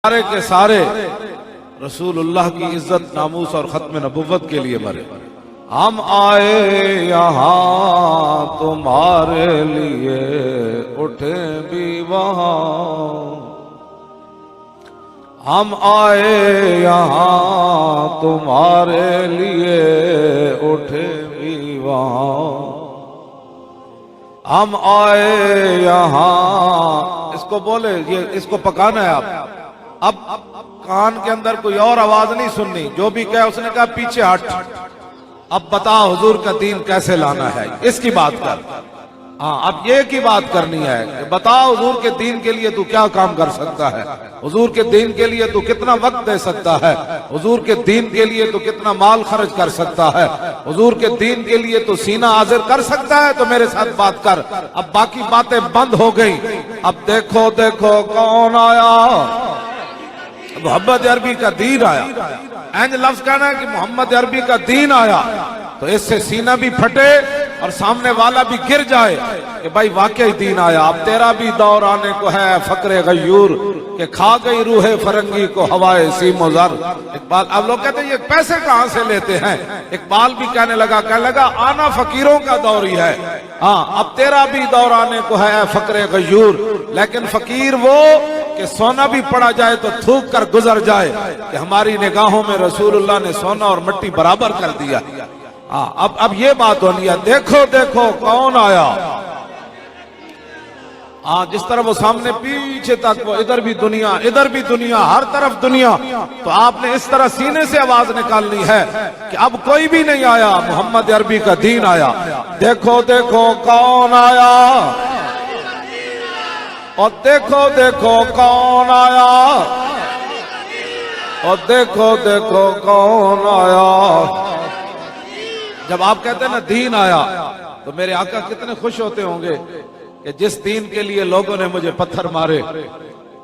सारे के सारे रसूलुल्लाह की इज्जत नामूस और खत्म नबुव्वत के लिए मरे। हम आए यहाँ तुम्हारे लिए, उठे भी वहाँ। हम आए यहाँ तुम्हारे लिए, उठे भी वहाँ। हम आए यहाँ, इसको बोले, ये इसको पकाना है आप। अब कान के अंदर कोई और आवाज नहीं सुननी, जो भी कहे उसने कहा पीछे हट। अब बता हुजूर का दीन कैसे लाना है, इसकी बात कर। हाँ, अब ये की बात करनी है कि बता हुजूर के दीन के लिए तू क्या काम कर सकता है, हुजूर के दीन के लिए तू कितना वक्त दे सकता है, हुजूर के दीन के लिए तू कितना माल खर्च कर सकता है, हुजूर के दीन के लिए तू सीना हाजिर कर सकता है, तो मेरे साथ बात कर। अब बाकी बातें बंद हो गई। अब देखो देखो कौन आया, मोहम्मद अरबी का दीन आया। इंज लफ्ज कहना है कि मोहम्मद अरबी का दीन आया, तो इससे सीना भी फटे और सामने वाला भी गिर जाए कि भाई वाकई दीन आया। अब तेरा भी दौर आने को है फकरे गयूर, के खा गई रूहे फरंगी को हवाए सीमोजर। इकबाल, अब लोग कहते हैं ये पैसे कहाँ से लेते हैं। इकबाल भी कहने लगा आना फकीरों का दौर ही है। हाँ, अब तेरा भी दौर आने को है फकरे गयूर, लेकिन फकीर वो कि सोना भी पड़ा जाए तो थूक कर गुजर जाए, कि हमारी निगाहों में रसूलुल्लाह ने सोना और मिट्टी बराबर कर दिया। हाँ, अब ये बात होनी है। देखो देखो कौन आया। हाँ, जिस तरह वो सामने पीछे तक, वो इधर भी दुनिया, इधर भी दुनिया, हर तरफ दुनिया, तो आपने इस तरह सीने से आवाज निकालनी है कि अब कोई भी नहीं आया, मोहम्मद अरबी का दीन आया। देखो देखो कौन आया, और देखो देखो कौन आया, और देखो देखो कौन आया। जब आप कहते हैं ना दीन आया, तो मेरे आका कितने खुश होते होंगे कि जिस दीन के लिए लोगों ने मुझे पत्थर मारे,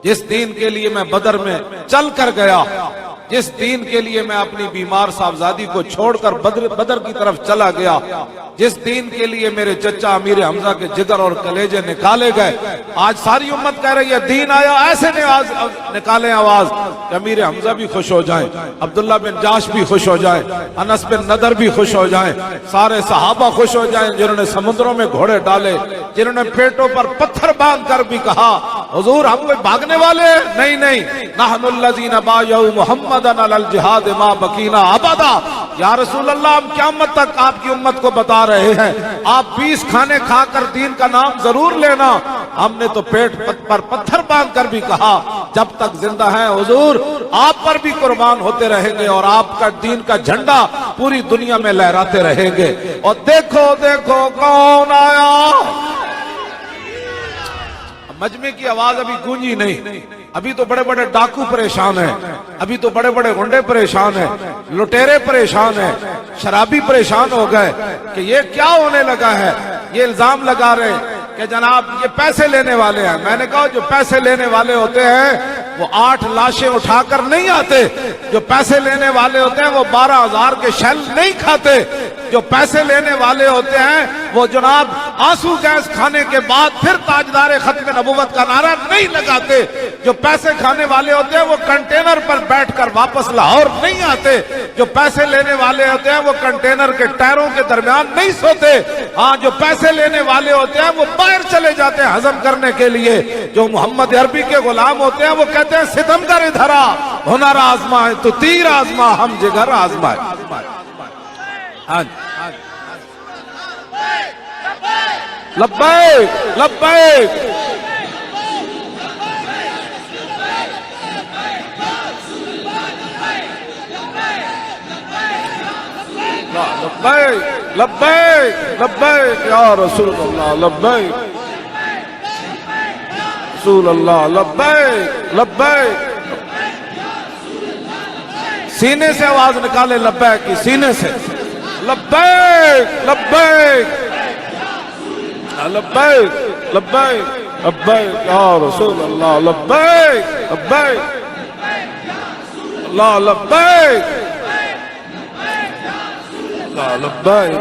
जिस दीन के लिए मैं बदर में चल कर गया, जिस दीन के लिए मैं अपनी बीमार साहबजादी को छोड़कर बदर की तरफ चला गया, जिस दीन के लिए मेरे चचा अमीर हमजा के जिगर और कलेजे निकाले गए, आज सारी उम्मत कह रही है दीन आया। ऐसे निकाले आवाज कि अमीर हमजा भी खुश हो जाए, अब्दुल्ला बिन जाश भी खुश हो जाए, अनस बिन नदर भी खुश हो जाए, सारे सहाबा खुश हो जाए जिन्होंने समुद्रों में घोड़े डाले, जिन्होंने पेटों पर पत्थर बांध कर भी कहा हुजूर हम कोई भागने वाले नहीं, नहनुल्लज़ीना बायऊ मुहम्मदन अलल जिहाद मा बकीना अबदा। या रसूल अल्लाह, हम क़यामत तक आपकी उम्मत को बता रहे हैं, आप 20 खाने खाकर दीन का नाम जरूर लेना। हमने तो पेट पर पत्थर बांध कर भी कहा जब तक जिंदा है हुजूर आप पर भी कुर्बान होते रहेंगे और आपका दीन का झंडा पूरी दुनिया में लहराते रहेंगे। और देखो देखो कौन आया। मजमे की आवाज अभी गूंजी नहीं, अभी तो बड़े बड़े डाकू परेशान हैं, अभी तो बड़े बड़े गुंडे परेशान हैं, लुटेरे परेशान हैं, शराबी परेशान हो गए कि ये क्या होने लगा है। ये इल्जाम लगा रहे कि जनाब ये पैसे लेने वाले हैं। मैंने कहा जो पैसे लेने वाले होते हैं वो 8 लाशें उठाकर नहीं आते, जो पैसे लेने वाले होते हैं वो 12,000 के शेल नहीं खाते, जो पैसे लेने वाले होते हैं वो जनाब आंसू गैस खाने के बाद फिर ताजदार खत्म नबुव्वत का नारा नहीं लगाते, जो पैसे खाने वाले होते हैं वो कंटेनर पर बैठकर वापस लाहौर नहीं आते, जो पैसे लेने वाले होते हैं वो कंटेनर के टायरों के दरमियान नहीं सोते। हाँ, जो पैसे लेने वाले होते हैं वो बाहर चले जाते हैं हजम करने के लिए। जो मोहम्मद अरबी के गुलाम होते हैं वो कहते हैं सितमगर धरा हुनर आजमाए तो तीर आजमा हम जिगर आजमाए। लब्बैक लब्बैक लब्बैक लब्बैक लब्बैक या रसूल अल्लाह, लब्बैक रसूल अल्लाह, लब्बैक लब्बैक। सीने से आवाज निकाले लब्बैक की, सीने से लब्बैक लब्बैक लब्बैक लब्बैक लब्बैक या रसूल अल्लाह, लब्बैक लब्बैक अल्लाह, लब्बैक लब्बैक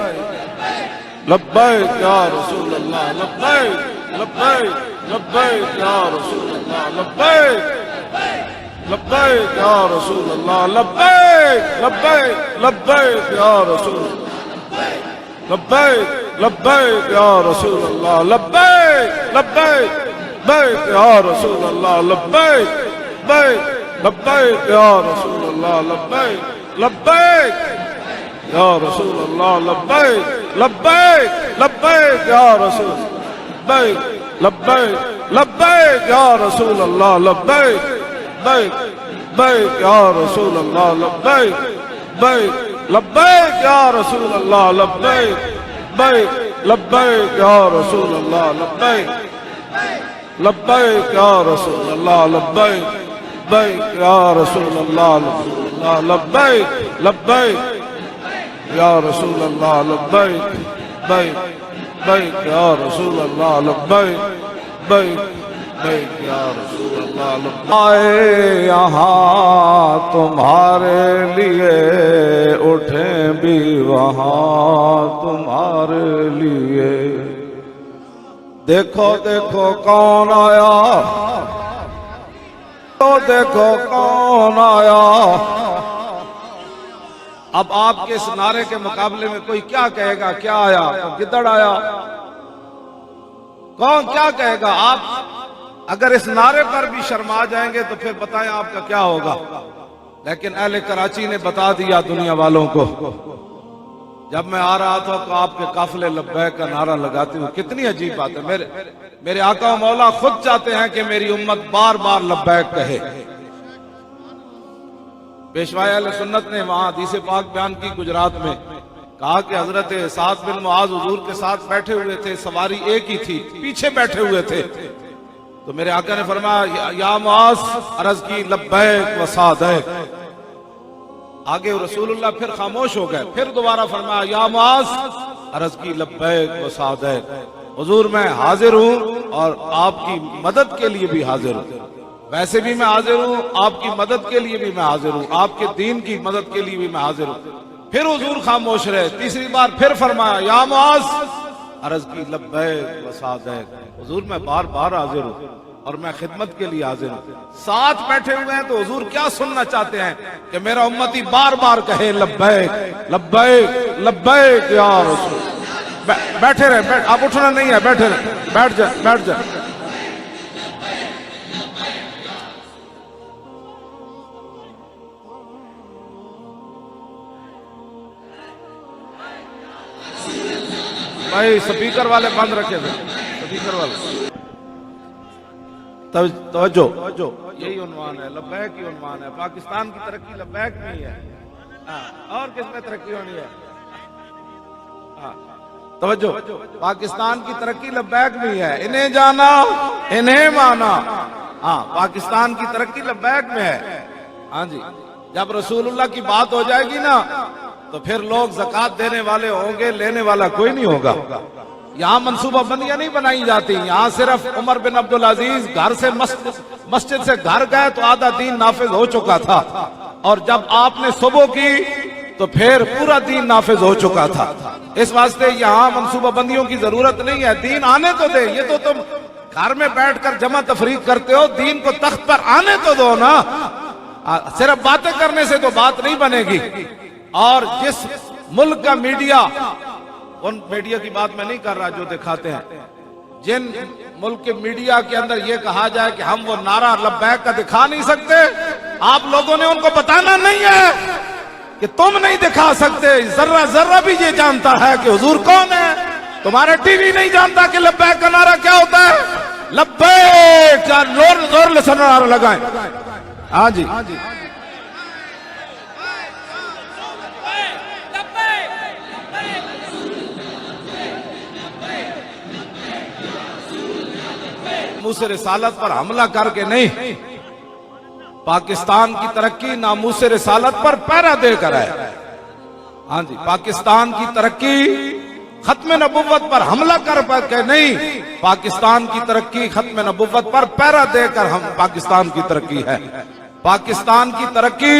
लब्बैक या रसूल अल्लाह, लब्बैक लब्बैक लब्बैक या रसूल अल्लाह, लब्बैक लब्बैक या रसूल अल्लाह, लब्बैक लब्बैक लब्बैक या रसूल, लब्बैक लब्बैक या रसूल अल्लाह, लब्बैक लब्बैक लब्बैक या रसूल अल्लाह, लब्बैक लब्बैक लब्बैक या रसूल अल्लाह, लब्बैक लब्बैक या रसूल अल्लाह, लब्बैक लब्बैक लब्बैक या रसूल, लब्बैक लब्बैक लब्बैक या रसूल अल्लाह, लब्बैक लब्बैक लब्बैक या रसूल अल्लाह, लब्बैक लब्बैक लब्बैक या रसूल अल्लाह, लब्बैक लब्बैक लब्बैक या रसूल अल्लाह, लब्बैक लब्बैक या रसूल अल्लाह, लब्बैक लब्बैक या रसूल अल्लाह, लब्बैक लब्बैक या रसूल अल्लाह, लब्बैक लब्बैक लब्बैक या रसूल अल्लाह, लब्बैक लब्बैक लब्बैक या रसूल अल्लाह, आए यहाँ तुम्हारे लिए, उठे भी वहाँ तुम्हारे लिए। देखो देखो कौन आया, तो देखो कौन आया। अब आपके इस नारे के मुकाबले में कोई क्या कहेगा, क्या आया तो गिद्दड़ आया, कौन क्या कहेगा। आप अगर इस नारे पर भी शर्मा जाएंगे तो फिर बताएं आपका क्या होगा। लेकिन अहले कराची ने बता दिया दुनिया वालों को। जब मैं आ रहा था तो आपके काफिले लब्बैक का नारा लगाते हुए, कितनी अजीब बात है। मेरे आका व मौला खुद चाहते हैं कि मेरी उम्मत बार बार लब्बैक कहे। पेशवाए अहले सुन्नत ने वहां हदीस पाक बयान की गुजरात में, कहा कि हजरत साद बिन मुआज हुजूर के साथ बैठे हुए थे, सवारी एक ही थी, पीछे बैठे हुए थे। तो मेरे आका ने फरमाया या मुआज, अर्ज की लब्बैक व सादैक। आगे रसूलुल्लाह फिर खामोश हो गए, फिर दोबारा फरमाया या मुआज, अर्ज की लब्बैक व सादैक। हुजूर मैं हाजिर हूं और आपकी मदद के लिए भी हाजिर हूं। वैसे भी मैं हाजिर हूं, आपकी मदद के लिए भी मैं हाजिर हूं, आपके दीन की मदद के लिए भी मैं हाजिर हूं। फिर हुजूर खामोश रहे, तीसरी बार फिर फरमाया या मुआज, अर्ज की लब्बैक व सादैक। हुजूर मैं बार बार हाजिर हूं और मैं खिदमत के लिए हाजिर हूं। साथ बैठे हुए हैं तो हुजूर क्या सुनना चाहते हैं कि मेरा उम्मती बार बार कहे लब्बैक लब्बैक लब्बैक या रसूल। बैठे रहे, आप उठना नहीं है, बैठे रहे, बैठ जाए, बैठ जाए। भाई स्पीकर वाले बंद रखे थे, स्पीकर वाले। तवज्जो, यही उन्वान है, लब्बैक ही उन्वान है। पाकिस्तान की तरक्की लब्बैक में ही है। और किसमें तरक्की होनी है? तवज्जो, पाकिस्तान की तरक्की लब्बैक में ही है। इन्हें जाना इन्हें माना। हाँ, पाकिस्तान की तरक्की लब्बैक में है। हाँ जी, जब रसूलुल्लाह की बात हो जाएगी ना तो फिर लोग ज़कात देने वाले होंगे, लेने वाला कोई नहीं होगा। यहाँ मनसूबाबंदियां नहीं बनाई जाती। यहाँ सिर्फ उमर बिन अब्दुल अजीज घर से मस्जिद से घर गए तो आधा दीन नाफिज हो चुका था, और जब आपने सुबह की तो फिर पूरा दीन नाफिज हो चुका था। इस वास्ते यहाँ मनसूबाबंदियों की जरूरत नहीं है। दीन आने तो दे। ये तो तुम घर में बैठकर जमा तफरीक करते हो, दीन को तख्त पर आने तो दो ना। सिर्फ बातें करने से तो बात नहीं बनेगी। और जिस मुल्क का मीडिया, उन मीडिया की बात मैं नहीं कर रहा जो दिखाते हैं, जिन मुल्क के मीडिया के अंदर यह कहा जाए कि हम वो नारा लब्बैक का दिखा नहीं सकते, आप लोगों ने उनको बताना नहीं है कि तुम नहीं दिखा सकते। जर्रा जर्रा भी ये जानता है कि हुजूर कौन है। तुम्हारा टीवी नहीं जानता कि लब्बैक का नारा क्या होता है। लब्बैक का जोर से नारा लगाएं। हाँ जी, नामूस रिसालत पर हमला करके नहीं, पाकिस्तान की तरक्की नामूस रिसालत पर पहरा देकर है। हाँ जी, पाकिस्तान की तरक्की खत्म नबुव्वत पर हमला कर के नहीं, पाकिस्तान की तरक्की खत्म नबुव्वत पर पहरा देकर हम पाकिस्तान की तरक्की है। पाकिस्तान की तरक्की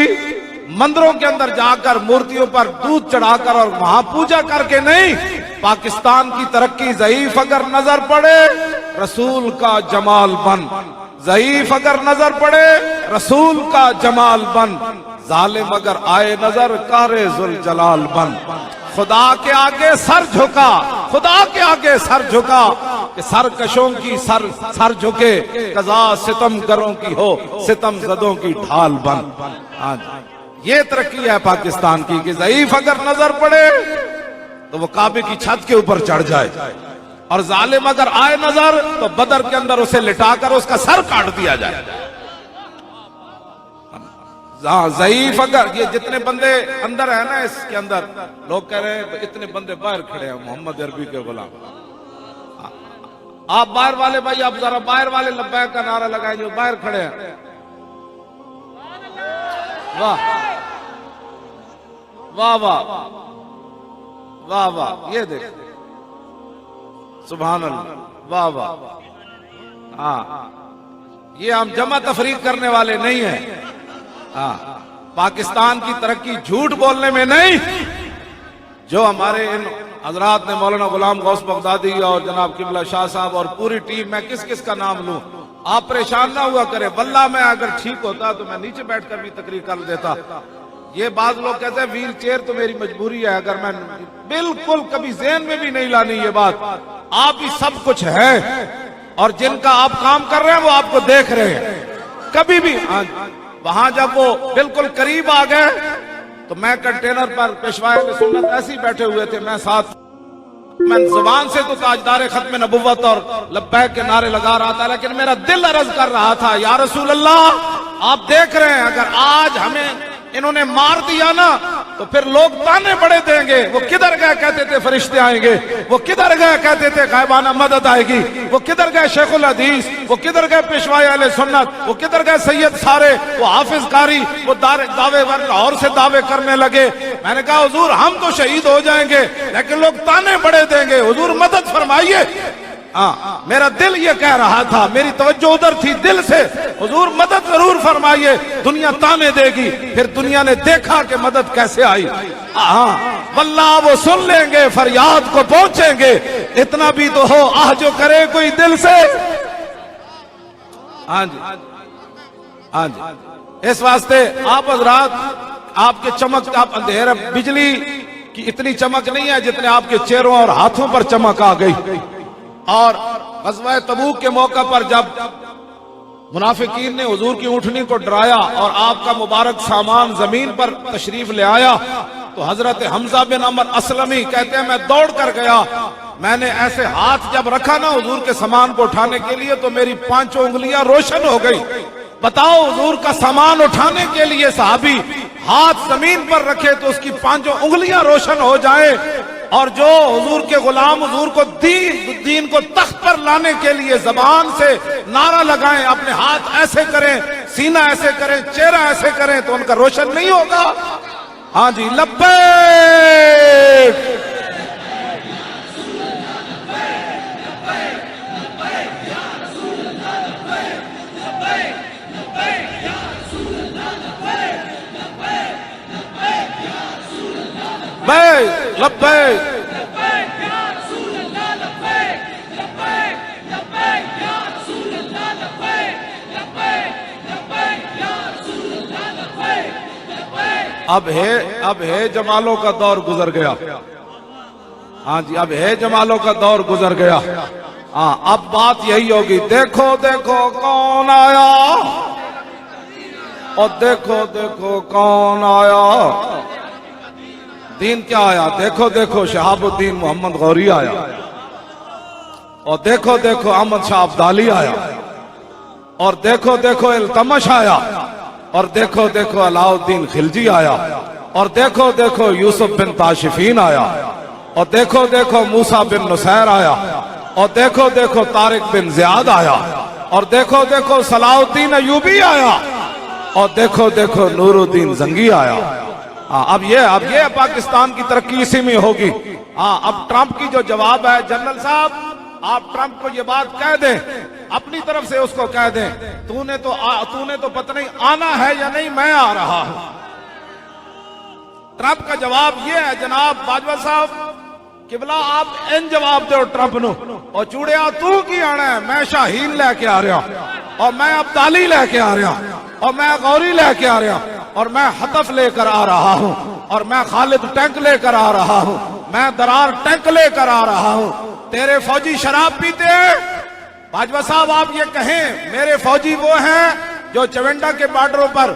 मंदिरों के अंदर जाकर मूर्तियों पर दूध चढ़ाकर और वहां पूजा करके नहीं। पाकिस्तान की तरक्की ज़ईफ अगर नजर पड़े, रसूल का जमाल बन। ज़ईफ अगर नजर पड़े रसूल का जमाल बन, जालिम अगर आए नजर कारे जुल जलाल बन। खुदा के आगे सर झुका, खुदा के आगे सर झुका कि सरकशों की सर झुके, कज़ा सितमगरों की हो सितम ज़दों की ढाल बन। ये तरक्की है पाकिस्तान की कि ज़ईफ अगर नजर पड़े तो वो काबे की छत के ऊपर चढ़ जाए, और जालिम अगर आए नजर तो बदर के अंदर उसे लिटाकर उसका सर काट दिया जाए। ज़ईफ अगर, ये जितने बंदे अंदर है ना इसके अंदर, लोग कह रहे हैं इतने बंदे बाहर खड़े हैं मोहम्मद अरबी के गुलाम। आप बाहर वाले भाई, आप जरा बाहर वाले लब्बैक का नारा लगाए जो बाहर खड़े हैं। वाह वाह वाह वाह वाह, ये देख, सुभान अल्लाह, वाह वाह। हाँ, ये हम जमा तफरीक करने वाले नहीं हैं। हाँ, पाकिस्तान की तरक्की झूठ बोलने में नहीं। जो हमारे इन हजरात ने, मौलाना गुलाम गौस बगदादी और जनाब किबला शाह साहब और पूरी टीम, मैं किस किस का नाम लूं, आप परेशान ना हुआ करें। वल्लाह मैं अगर ठीक होता तो मैं नीचे बैठकर भी तकरीर कर देता। ये बात लोग कहते हैं व्हील चेयर तो मेरी मजबूरी है, अगर मैं बिल्कुल कभी ज़हन में भी नहीं लानी ये बात। आप ही सब कुछ है, और जिनका आप काम कर रहे हैं वो आपको देख रहे हैं। कभी भी वहां जब वो बिल्कुल करीब आ गए तो मैं कंटेनर पर पेशवाए में सुन्नत ऐसे ही बैठे हुए थे, मैं साथ, मैं जुबान से तो ताजदार खत्म नबुव्वत और लब्बैक के नारे लगा रहा था, लेकिन मेरा दिल अर्ज कर रहा था, या रसूल अल्लाह आप देख रहे हैं अगर आज हमें इन्होंने मार दिया ना तो फिर लोग ताने बड़े देंगे। वो किधर गए कहते थे फरिश्ते आएंगे, वो किधर गए कहते थे गायबाना मदद आएगी, वो किधर गए शेखुल हदीस, वो किधर गए पेशवाए अहले सुन्नत, वो किधर गए सैयद सारे, वो हाफिज कारी, वो दावे लाहौर से दावे करने लगे। मैंने कहा हुजूर हम तो शहीद हो जाएंगे लेकिन लोग ताने बड़े देंगे, हुजूर मदद फरमाइए। हाँ, मेरा दिल ये कह रहा था, मेरी तवज्जो उधर थी दिल से, हुजूर मदद जरूर फरमाइए, दुनिया ताने देगी। फिर दुनिया ने देखा कि मदद कैसे आई। हाँ, वल्लाह वो सुन लेंगे, फरियाद को पहुंचेंगे। इतना भी तो हो, आह जो करे कोई दिल से। हाँ जी, हाँ जी, इस वास्ते आप हजरात, आपके चमक, आप अंधेरा, बिजली की इतनी चमक नहीं है जितने आपके चेहरों और हाथों पर चमक आ गई। और ग़ज़वा तबूक के मौका पर जब मुनाफिकीन ने हुजूर की ऊँटनी को डराया और आपका मुबारक सामान जमीन पर तशरीफ ले आया, तो हजरत हमजा बिन अमर असलमी कहते हैं मैं दौड़ कर गया, मैंने ऐसे हाथ जब रखा ना हुजूर के सामान को उठाने के लिए तो मेरी 5 उंगलियां रोशन हो गई। बताओ, हुजूर का सामान उठाने के लिए सहाबी हाथ जमीन पर रखे तो उसकी 5 उंगलियां रोशन हो जाए, और जो हुजूर के गुलाम हुजूर को दीन को तख्त पर लाने के लिए जबान से नारा लगाएं, अपने हाथ ऐसे करें, सीना ऐसे करें, चेहरा ऐसे करें, तो उनका रोशन नहीं होगा। हाँ जी, लब्बैक। लब्बैक अब है जमालों का दौर गुजर गया। हाँ जी, अब है जमालों का दौर गुजर गया। हाँ, अब बात यही होगी, देखो देखो कौन आया, और देखो देखो कौन आया। दीन क्या आया, देखो देखो शहाबुद्दीन मोहम्मद गौरी आया, और देखो देखो अहमद शाह अब्दाली आया, और देखो देखो इल्तमश आया, और देखो देखो अलाउद्दीन खिलजी आया, और देखो देखो यूसुफ बिन ताशिफीन आया, और देखो देखो मूसा बिन नुसैर आया, और देखो देखो तारिक बिन ज़ियाद आया, और देखो देखो सलाउद्दीन अयूबी आया, और देखो देखो नूरुद्दीन जंगी आया। अब ये पाकिस्तान की तरक्की इसी में होगी। हाँ, अब ट्रंप की जो जवाब है, जनरल साहब आप ट्रंप को ये बात कह दें, अपनी तरफ से उसको कह दें, तूने तो पता नहीं आना है या नहीं, मैं आ रहा हूं। ट्रंप का जवाब ये है, जनाब बाजवा साहब किबला आप इन जवाब दो ट्रंप नु, और चूड़िया तू की आना है, मैं शाहीन लेके आ रहा हूं। और मैं अब्दाली लेके आ रहा, और मैं गौरी लेके आ रहा, और मैं हतफ लेकर आ रहा हूं, और मैं खालिद टैंक लेकर आ रहा हूं, मैं दरार टैंक लेकर आ रहा हूं। तेरे फौजी शराब पीते हैं? बाजवा साहब आप ये कहें मेरे फौजी वो हैं जो चवेंडा के बॉर्डरों पर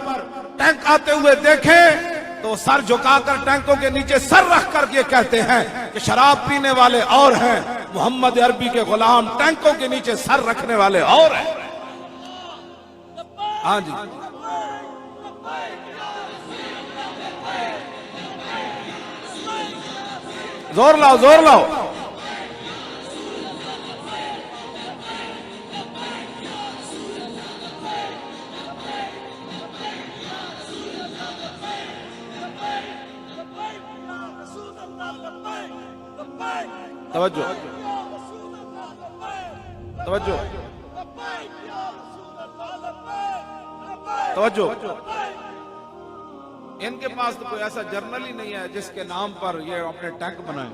टैंक आते हुए देखें तो सर झुकाकर टैंकों के नीचे सर रख कर ये कहते हैं कि शराब पीने वाले और हैं, मोहम्मद अरबी के गुलाम टैंकों के नीचे सर रखने वाले और हैं। हाँ जी, जोर लाओ, जोर लाओ। तवज्जो, तवज्जो, तवज्जो। इनके पास तो कोई ऐसा जर्नल ही नहीं है जिसके नाम पर ये अपने टैंक बनाए।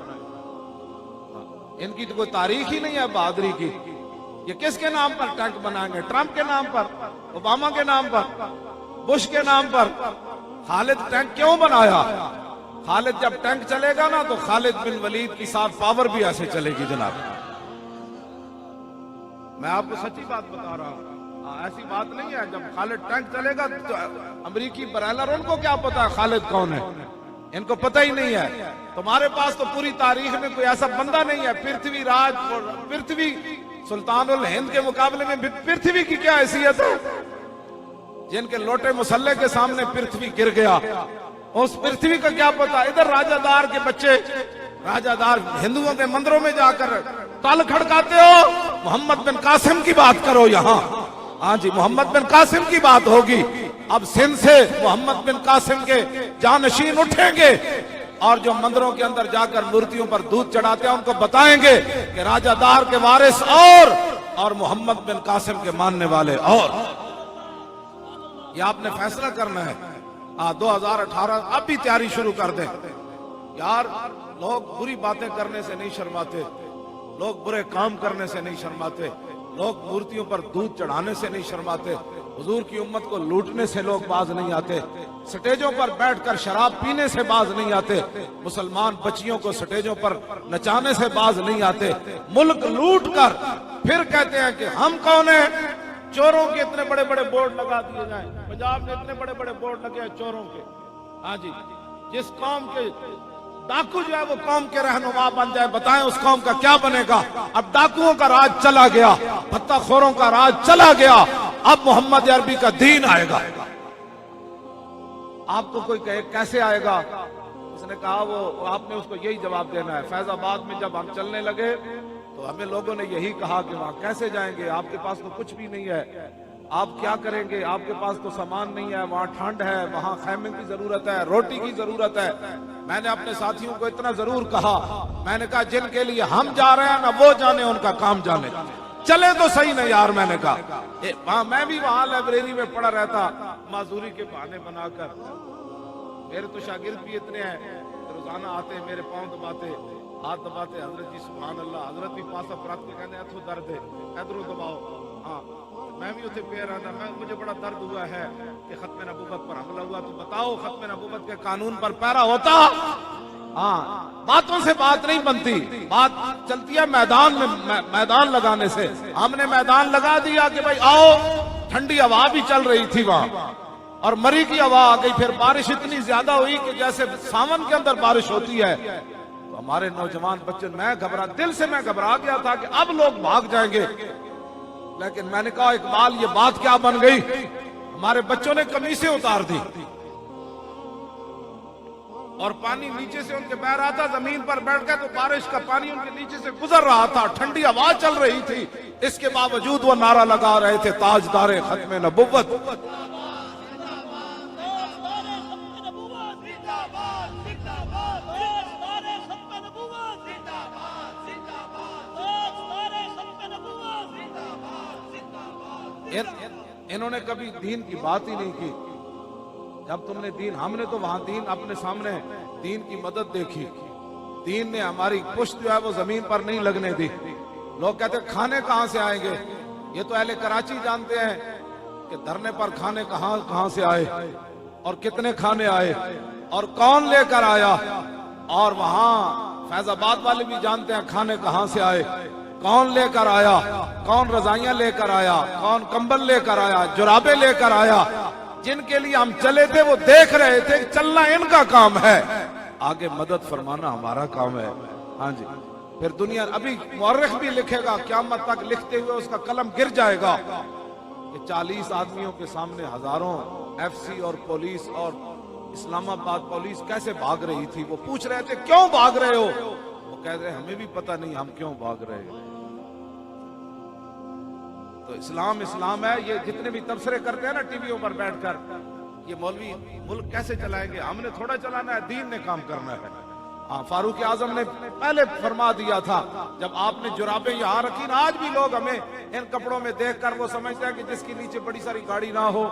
इनकी तो कोई तारीख ही नहीं है बहादुरी की। ये किसके नाम पर टैंक बनाएंगे? ट्रंप के नाम पर, ओबामा के नाम पर, बुश के नाम पर। खालिद टैंक क्यों बनाया? खालिद जब टैंक चलेगा ना तो खालिद बिन वलीद की साथ पावर भी ऐसे चलेगी जनाब। मैं आपको सच्ची बात बता रहा हूं, ऐसी बात नहीं है। जब खालिद टैंक चलेगा तो अमेरिकी बरैलर उनको क्या पता है खालिद कौन है? इनको पता ही नहीं है। तुम्हारे पास तो पूरी तारीख में कोई ऐसा बंदा नहीं है। पृथ्वीराज, पृथ्वी सुल्तानुल हिंद के मुकाबले में पृथ्वी की क्या हैसियत है? जिनके लोटे मुसल्ले के सामने पृथ्वी गिर गया, उस पृथ्वी का क्या पता? इधर राजादार के बच्चे, राजादार हिंदुओं के मंदिरों में जाकर ताल खड़काते हो। मोहम्मद बिन कासिम की बात करो यहाँ। हाँ जी, मोहम्मद बिन कासिम की बात होगी। अब सिंध से मोहम्मद बिन कासिम के जानशीन उठेंगे और जो मंदिरों के अंदर जाकर मूर्तियों पर दूध चढ़ाते हैं उनको बताएंगे कि राजादार के वारिस और मोहम्मद बिन कासिम के मानने वाले और। ये आपने फैसला करना है। 2018 अब भी तैयारी शुरू कर दें यार। लोग बुरी बातें करने से नहीं शर्माते, लोग बुरे काम करने से नहीं शर्माते, लोग मूर्तियों पर दूध चढ़ाने से नहीं शर्माते, हुजूर की उम्मत को लूटने से लोग बाज नहीं आते, स्टेजों पर बैठकर शराब पीने से बाज नहीं आते, मुसलमान बच्चियों को स्टेजों पर नचाने से बाज नहीं आते। मुल्क लूट कर फिर कहते हैं कि हम कौन है? चोरों के इतने बड़े बड़े बोर्ड लगा दिए जाएं। पंजाब में इतने बड़े बड़े बोर्ड लगे हैं चोरों के। हाँ जी, जिस कौम के डाकू जो है वो कौम के रहनुमा बन जाए, बताएं उस कौम का क्या बनेगा? अब डाकुओं का राज चला गया, भत्ताखोरों का राज चला गया, अब मोहम्मद अरबी का दीन आएगा। आपको कोई कहे कैसे आएगा? उसने कहा वो आपने उसको यही जवाब देना है। फैजाबाद में जब हम चलने लगे तो हमें लोगों ने यही कहा कि वहां कैसे जाएंगे, आपके पास तो कुछ भी नहीं है, आप क्या करेंगे? आपके पास तो सामान नहीं है, वहां ठंड है, वहां खैमे की जरूरत है, रोटी की जरूरत है। मैंने अपने साथियों को इतना जरूर कहा, मैंने कहा जिनके लिए हम जा रहे हैं ना वो जाने, उनका काम जाने, चले तो सही ना यार। मैंने कहा मैं भी वहां लाइब्रेरी में पढ़ा रहता माजूरी के बहाने बनाकर। मेरे तो शागिर्द भी इतने हैं, रोजाना आते मेरे पांव दबाते, हाथ दबाते, हजरत जी सुभान अल्लाह। हजरत भी पास अपराध के कहते इथों दर्द है, इधरों दबाओ। हाँ, मैं भी उसे पे रहा था, मुझे बड़ा दर्द हुआ है कि खत्म नबूवत पर हमला हुआ। तो बताओ खत्म नबूवत के कानून पर पैरा होता? हाँ, बातों से बात नहीं बनती, बात चलती है मैदान में, मैदान लगाने से। हमने मैदान लगा दिया कि भाई आओ। ठंडी हवा भी चल रही थी वहां और मरी की हवा आ गई। फिर बारिश इतनी ज्यादा हुई कि जैसे सावन के अंदर बारिश होती है। तो हमारे नौजवान बच्चे, मैं घबरा, दिल से मैं घबरा गया था कि अब लोग भाग जाएंगे। लेकिन मैंने कहा इकबाल ये बात क्या बन गई? हमारे बच्चों ने कमीजें उतार दी और पानी नीचे से उनके बह रहा था, जमीन पर बैठ गए तो बारिश का पानी उनके नीचे से गुजर रहा था, ठंडी हवा चल रही थी। इसके बावजूद वो नारा लगा रहे थे ताजदारे खत्म नबुव्वत। इन्होंने कभी दीन की बात ही नहीं की। जब तुमने दीन, हमने तो वहां दीन अपने सामने दीन की मदद देखी। दीन ने हमारी पुश्त जो है वो जमीन पर नहीं लगने दी। लोग कहते खाने कहां से आएंगे? ये तो अहले कराची जानते हैं कि धरने पर खाने कहां कहां से आए और कितने खाने आए और कौन लेकर आया, और वहां फैजाबाद वाले भी जानते हैं खाने कहां से आए, कौन लेकर आया, कौन रजाइयां लेकर आया, कौन कंबल लेकर आया, जुराबे लेकर आया। जिनके लिए हम चले थे वो देख रहे थे, चलना इनका काम है, आगे मदद फरमाना हमारा काम है। हाँ जी, फिर दुनिया अभी मौरख भी लिखेगा, क़यामत तक लिखते हुए उसका कलम गिर जाएगा कि 40 आदमियों के सामने हजारों एफसी और पुलिस और इस्लामाबाद पुलिस कैसे भाग रही थी। वो पूछ रहे थे क्यों भाग रहे हो, वो कह रहे हमें भी पता नहीं हम क्यों भाग रहे हैं। तो इस्लाम इस्लाम है। ये जितने भी तबसरे करते हैं ना टीवियों पर बैठकर, ये मौलवी मुल्क कैसे चलाएंगे, हमने थोड़ा चलाना है, दीन ने काम करना है। हाँ, फारूक आजम ने पहले फरमा दिया था जब आपने जुराबें यहाँ रखी ना, आज भी लोग हमें इन कपड़ों में देखकर वो समझते हैं कि जिसके नीचे बड़ी सारी गाड़ी ना हो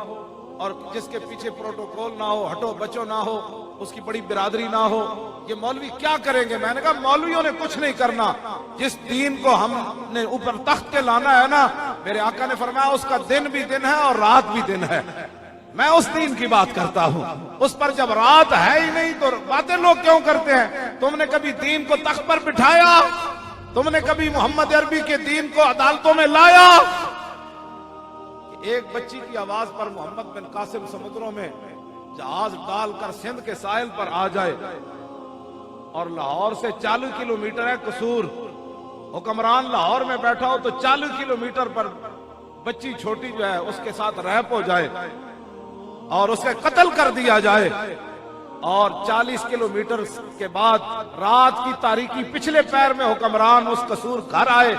और जिसके पीछे प्रोटोकॉल ना हो, हटो बचो ना हो, उसकी बड़ी बिरादरी ना हो, ये मौलवी क्या करेंगे। मैंने कहा मौलवियों ने कुछ नहीं करना, जिस दीन को हमने ऊपर तख्त के लाना है ना, मेरे आका ने फरमाया उसका दिन भी दिन है और रात भी दिन है। मैं उस दीन की बात करता हूं, उस पर जब रात है ही नहीं तो बातें लोग क्यों करते हैं। तुमने कभी दीन को तख्त पर बिठाया, तुमने कभी मोहम्मद अरबी के दीन को अदालतों में लाया। एक बच्ची की आवाज पर मोहम्मद बिन कासिम समुद्रों में जहाज डालकर सिंध के साहिल पर आ जाए, और लाहौर से 40 किलोमीटर है कसूर, हुक्मरान लाहौर में बैठा हो तो 40 किलोमीटर पर बच्ची छोटी जो है उसके साथ रैप हो जाए और उसे कत्ल कर दिया जाए, और 40 किलोमीटर के बाद रात की तारीकी पिछले पैर में हुक्मरान उस कसूर घर आए।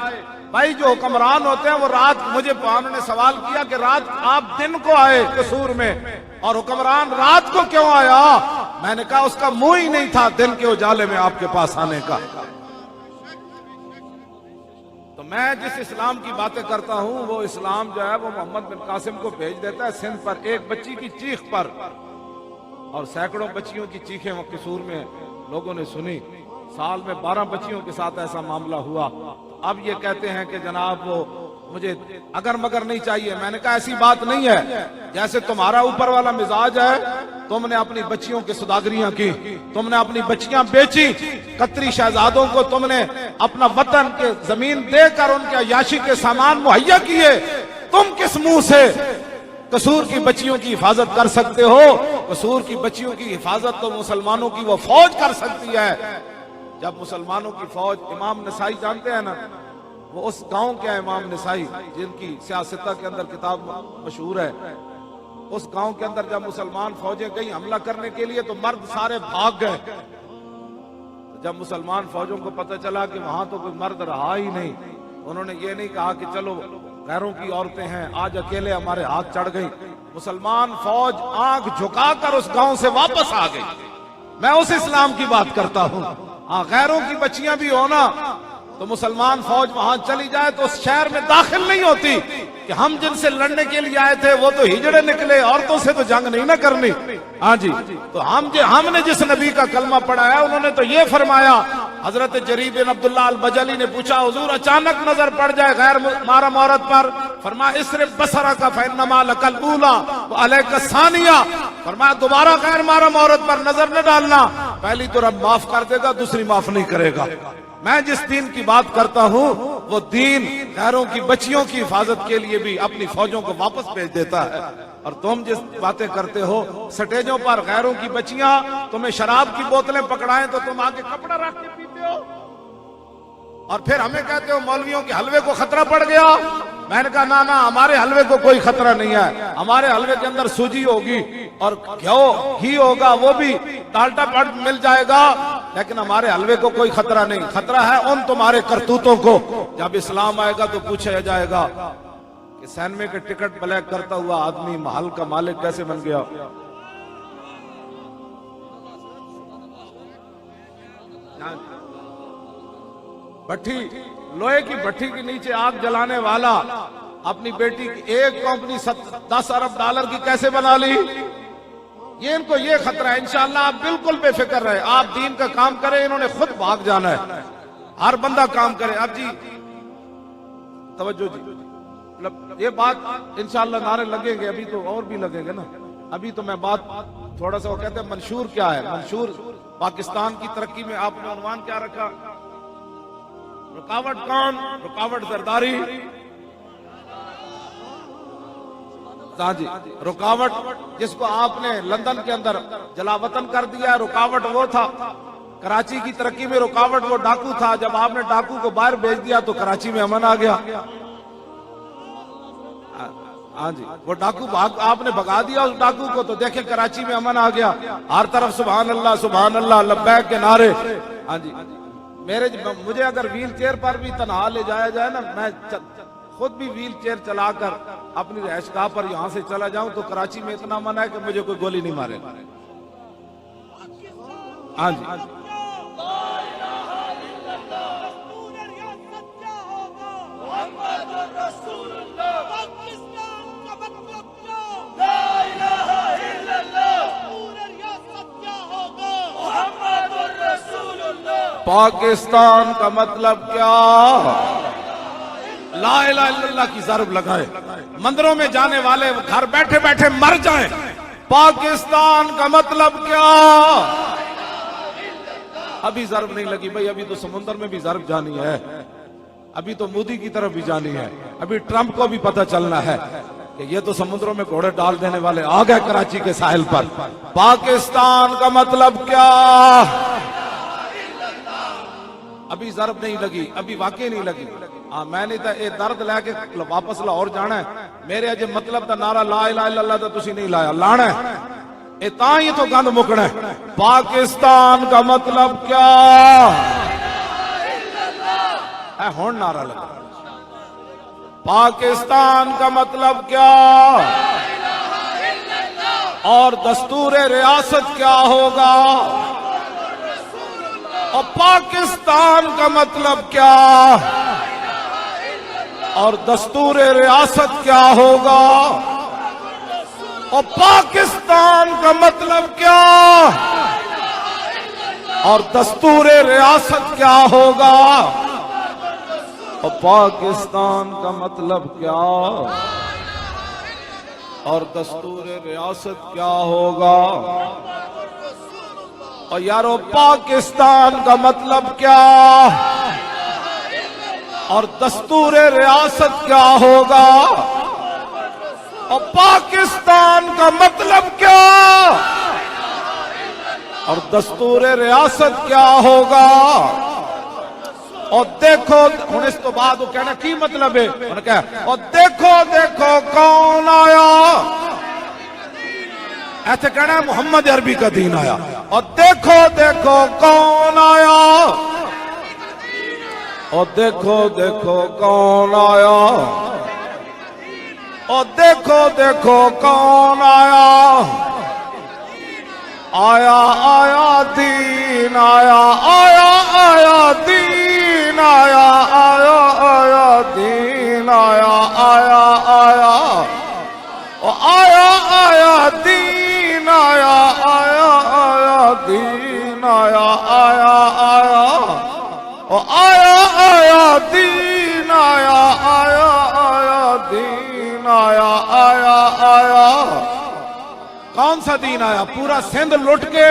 भाई जो हुक्मरान होते हैं वो रात, मुझे उन्होंने सवाल किया कि रात आप दिन को आए कसूर में और हुक्मरान रात को क्यों आया। मैंने कहा उसका मुंह ही नहीं था दिन के उजाले में आपके पास आने का। तो मैं जिस इस्लाम की बातें करता हूं वो इस्लाम जो है वो मोहम्मद बिन कासिम को भेज देता है सिंध पर एक बच्ची की चीख पर, और सैकड़ों बच्चियों की चीखें वो कसूर में लोगों ने सुनी। साल में 12 बच्चियों के साथ ऐसा मामला हुआ। अब ये कहते हैं कि जनाब वो मुझे अगर मगर नहीं चाहिए। मैंने कहा ऐसी बात नहीं है, जैसे तुम्हारा ऊपर वाला मिजाज है, तुमने अपनी बच्चियों की सुदागरियां की, तुमने अपनी बच्चियां बेची, कतरी शहजादों को तुमने अपना वतन के जमीन देकर उनके अयाशी के सामान मुहैया किए। तुम किस मुंह से कसूर की बच्चियों की हिफाजत कर सकते हो? कसूर की बच्चियों की हिफाजत तो मुसलमानों की वो फौज कर सकती है। जब मुसलमानों की फौज, इमाम नसाई जानते हैं ना, वो उस गांव के इमाम नसाई जिनकी सियासत के अंदर किताब मशहूर है, उस गांव के अंदर जब मुसलमान फौजें गई हमला करने के लिए तो मर्द सारे भाग गए। जब मुसलमान फौजों को पता चला कि वहां तो कोई मर्द रहा ही नहीं, उन्होंने ये नहीं कहा कि चलो गैरों की औरतें हैं आज अकेले हमारे हाथ चढ़ गई। मुसलमान फौज आंख झुकाकर उस गांव से वापस आ गई। मैं उस इस्लाम की बात करता हूं। हाँ, गैरों की बच्चियां भी हो ना तो मुसलमान फौज वहां चली जाए तो उस शहर में दाखिल नहीं होती कि हम जिनसे लड़ने के लिए आए थे वो तो हिजड़े निकले, औरतों से तो जंग नहीं ना करनी। हाँ जी, तो हमने जिस नबी का कलमा पढ़ा है उन्होंने तो ये फरमाया। हजरत जरीर बिन अब्दुल्ला अल बजली ने पूछा, हुजूर अचानक नजर पड़ जाए गैर महरम औरत पर, फरमाया इसरिफ बसरा का फइन्नमा लकल ऊला व अलैका सानिया, फरमाया दोबारा गैर महरम औरत पर नजर न डालना, पहली तो रब माफ कर देगा, दूसरी माफ नहीं करेगा। मैं जिस दीन की बात करता हूं वो दीन गैरों की बच्चियों की हिफाजत के लिए भी अपनी फौजों को वापस भेज देता है। और तुम जिस बातें करते हो स्टेजों पर गैरों की बच्चियां तुम्हें शराब की बोतलें पकड़ाएं तो तुम आगे कपड़ा रख के पीते हो, और फिर हमें कहते हो मौलवियों के हलवे को खतरा पड़ गया। मैंने कहा ना ना, हमारे हलवे को कोई खतरा नहीं है। हमारे हलवे के अंदर सूजी होगी और घी होगा, वो भी डाल्टा पट मिल जाएगा, लेकिन हमारे हलवे को कोई खतरा नहीं। खतरा है उन तुम्हारे करतूतों को। जब इस्लाम आएगा तो पूछा जाएगा कि सैनमे के टिकट ब्लैक करता हुआ आदमी महल का मालिक कैसे बन गया। भट्टी, लोहे की भट्टी के नीचे आग जलाने वाला अपनी बेटी की एक कंपनी 10 अरब डॉलर की कैसे बना ली। ये इनको ये खतरा है। इंशाअल्लाह आप बिल्कुल बेफिक्र रहे, आप दीन का काम करें, इन्होंने खुद भाग जाना है। हर बंदा काम करे। अब जी तवज्जो जी, मतलब ये बात इंशाअल्लाह नारे लगेंगे, अभी तो और भी लगेंगे ना। अभी तो मैं बात थोड़ा सा, वो कहते हैं मंशूर क्या है, मंशूर पाकिस्तान की तरक्की में आपने अनुमान क्या रखा? रुकावट कौन? रुकावट जरदारी। हाँ जी, रुकावट जिसको आपने लंदन के अंदर जलावतन कर दिया, रुकावट वो था। कराची की तरक्की में रुकावट वो डाकू था। जब आपने डाकू को बाहर भेज दिया तो कराची में अमन आ गया। हाँ जी, वो डाकू आपने भगा दिया उस डाकू को, तो देखे कराची में अमन आ गया। हर तरफ सुभान अल्लाह लब्बैक के नारे। हाँ जी, मुझे अगर व्हील चेयर पर भी तनहा ले जाया जाए ना, मैं खुद भी व्हील चेयर चलाकर अपनी रहशगाह पर यहां से चला जाऊं, तो कराची में इतना मन है कि मुझे कोई गोली नहीं मारेगा। हाँ जी, पाकिस्तान का मतलब क्या? ला इलाहा इल्लल्लाह की ज़रब लगाए, मंदिरों में जाने वाले घर बैठे बैठे मर जाएं। पाकिस्तान का मतलब क्या? अभी ज़रब नहीं लगी भाई, अभी तो समुद्र में भी ज़रब जानी है, अभी तो मोदी की तरफ भी जानी है, अभी ट्रंप को भी पता चलना है कि ये तो समुद्रों में घोड़े डाल देने वाले आ गए कराची के साहिल पर। पाकिस्तान का मतलब क्या? अभी ज़रब नहीं लगी, अभी वाकई नहीं लगी। मैंने तो ये दर्द लैके वापस लाहौर जाना है, मेरे अजे मतलब का नारा ला इलाहा इल्लल्लाह तो तुसी नहीं लाया, लाना है ये तां ही तो गंद मुकना है। पाकिस्तान का मतलब क्या है? हुण नारा लगा, पाकिस्तान का मतलब क्या? और दस्तूर रियासत क्या होगा? और पाकिस्तान का मतलब क्या? और दस्तूर रियासत क्या होगा? और पाकिस्तान का मतलब क्या? और दस्तूर रियासत क्या होगा? और पाकिस्तान का मतलब क्या? और दस्तूर रियासत क्या होगा? और यारो पाकिस्तान का मतलब क्या? और दस्तूर रियासत क्या होगा? और पाकिस्तान का मतलब क्या? और दस्तूर रियासत क्या होगा? और देखो हुण इस तो बाद वो कहना की मतलब है, उन्हें क्या? और देखो देखो कौन आया, ऐसे कहना है मोहम्मद अरबी का दीन आया। और देखो देखो कौन आया, और देखो देखो कौन आया, और देखो देखो कौन आया, आया आया दीन आया, आया आया दीन आया, आया आया दीन आया, आया आया, और आया आया दीन आया, आया आया दीन आया, आया आया, और आया आया दीन आया, आया आया दीन आया, आया आया। कौन सा दीन आया? पूरा सिंध लुट के,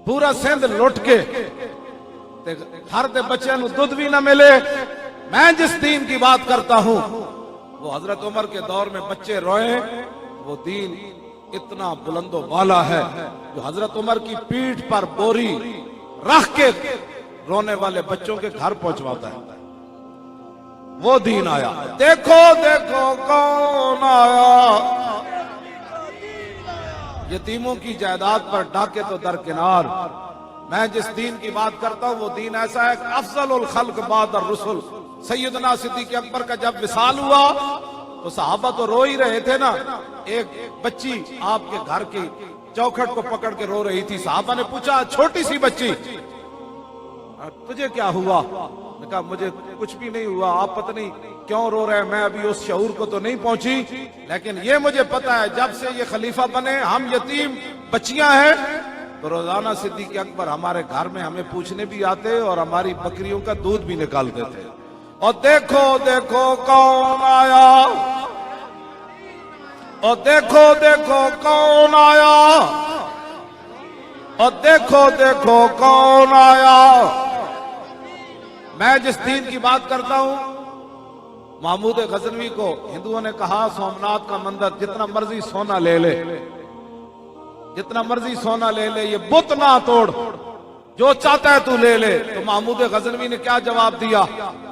पूरा सिंध लुट के हर दे बच्चे नूं दुध भी ना मिले। मैं जिस दीन की बात करता हूं वो हजरत उमर के दौर में बच्चे रोए, वो दीन इतना बुलंदो वाला है जो हजरत उमर की पीठ पर बोरी रख के रोने वाले बच्चों के घर पहुंचवाता है। वो दीन आया। देखो देखो कौन आया, यतीमों की जायदाद पर डाके तो दरकिनार। मैं जिस दीन की बात करता हूं वो दीन ऐसा है कि अफजलुल खल्क बाद रुसुल। सैयदना सिद्दीक अकबर का जब विसाल हुआ तो सहाबा तो रो ही रहे थे ना। एक बच्ची आपके घर की चौखट को पकड़ के रो रही थी। सहाबा ने पूछा, छोटी सी बच्ची, तुझे क्या हुआ? ने कहा, मुझे कुछ भी नहीं हुआ, आप पता नहीं क्यों रो रहे हैं, मैं अभी उस शऊर को तो नहीं पहुंची, लेकिन ये मुझे पता है जब से ये खलीफा बने हम यतीम बच्चियां हैं तो रोजाना सिद्दीक अकबर हमारे घर में हमें पूछने भी आते और हमारी बकरियों का दूध भी निकालते थे। और देखो देखो कौन आया, और देखो देखो कौन आया, और देखो देखो कौन आया। मैं जिस दीन की बात करता हूं, महमूद गजनवी को हिंदुओं ने कहा सोमनाथ का मंदिर जितना मर्जी सोना ले ले, जितना मर्जी सोना ले ले, ये बुत ना तोड़, जो चाहता है तू ले ले। तो महमूद गजनवी ने क्या जवाब दिया?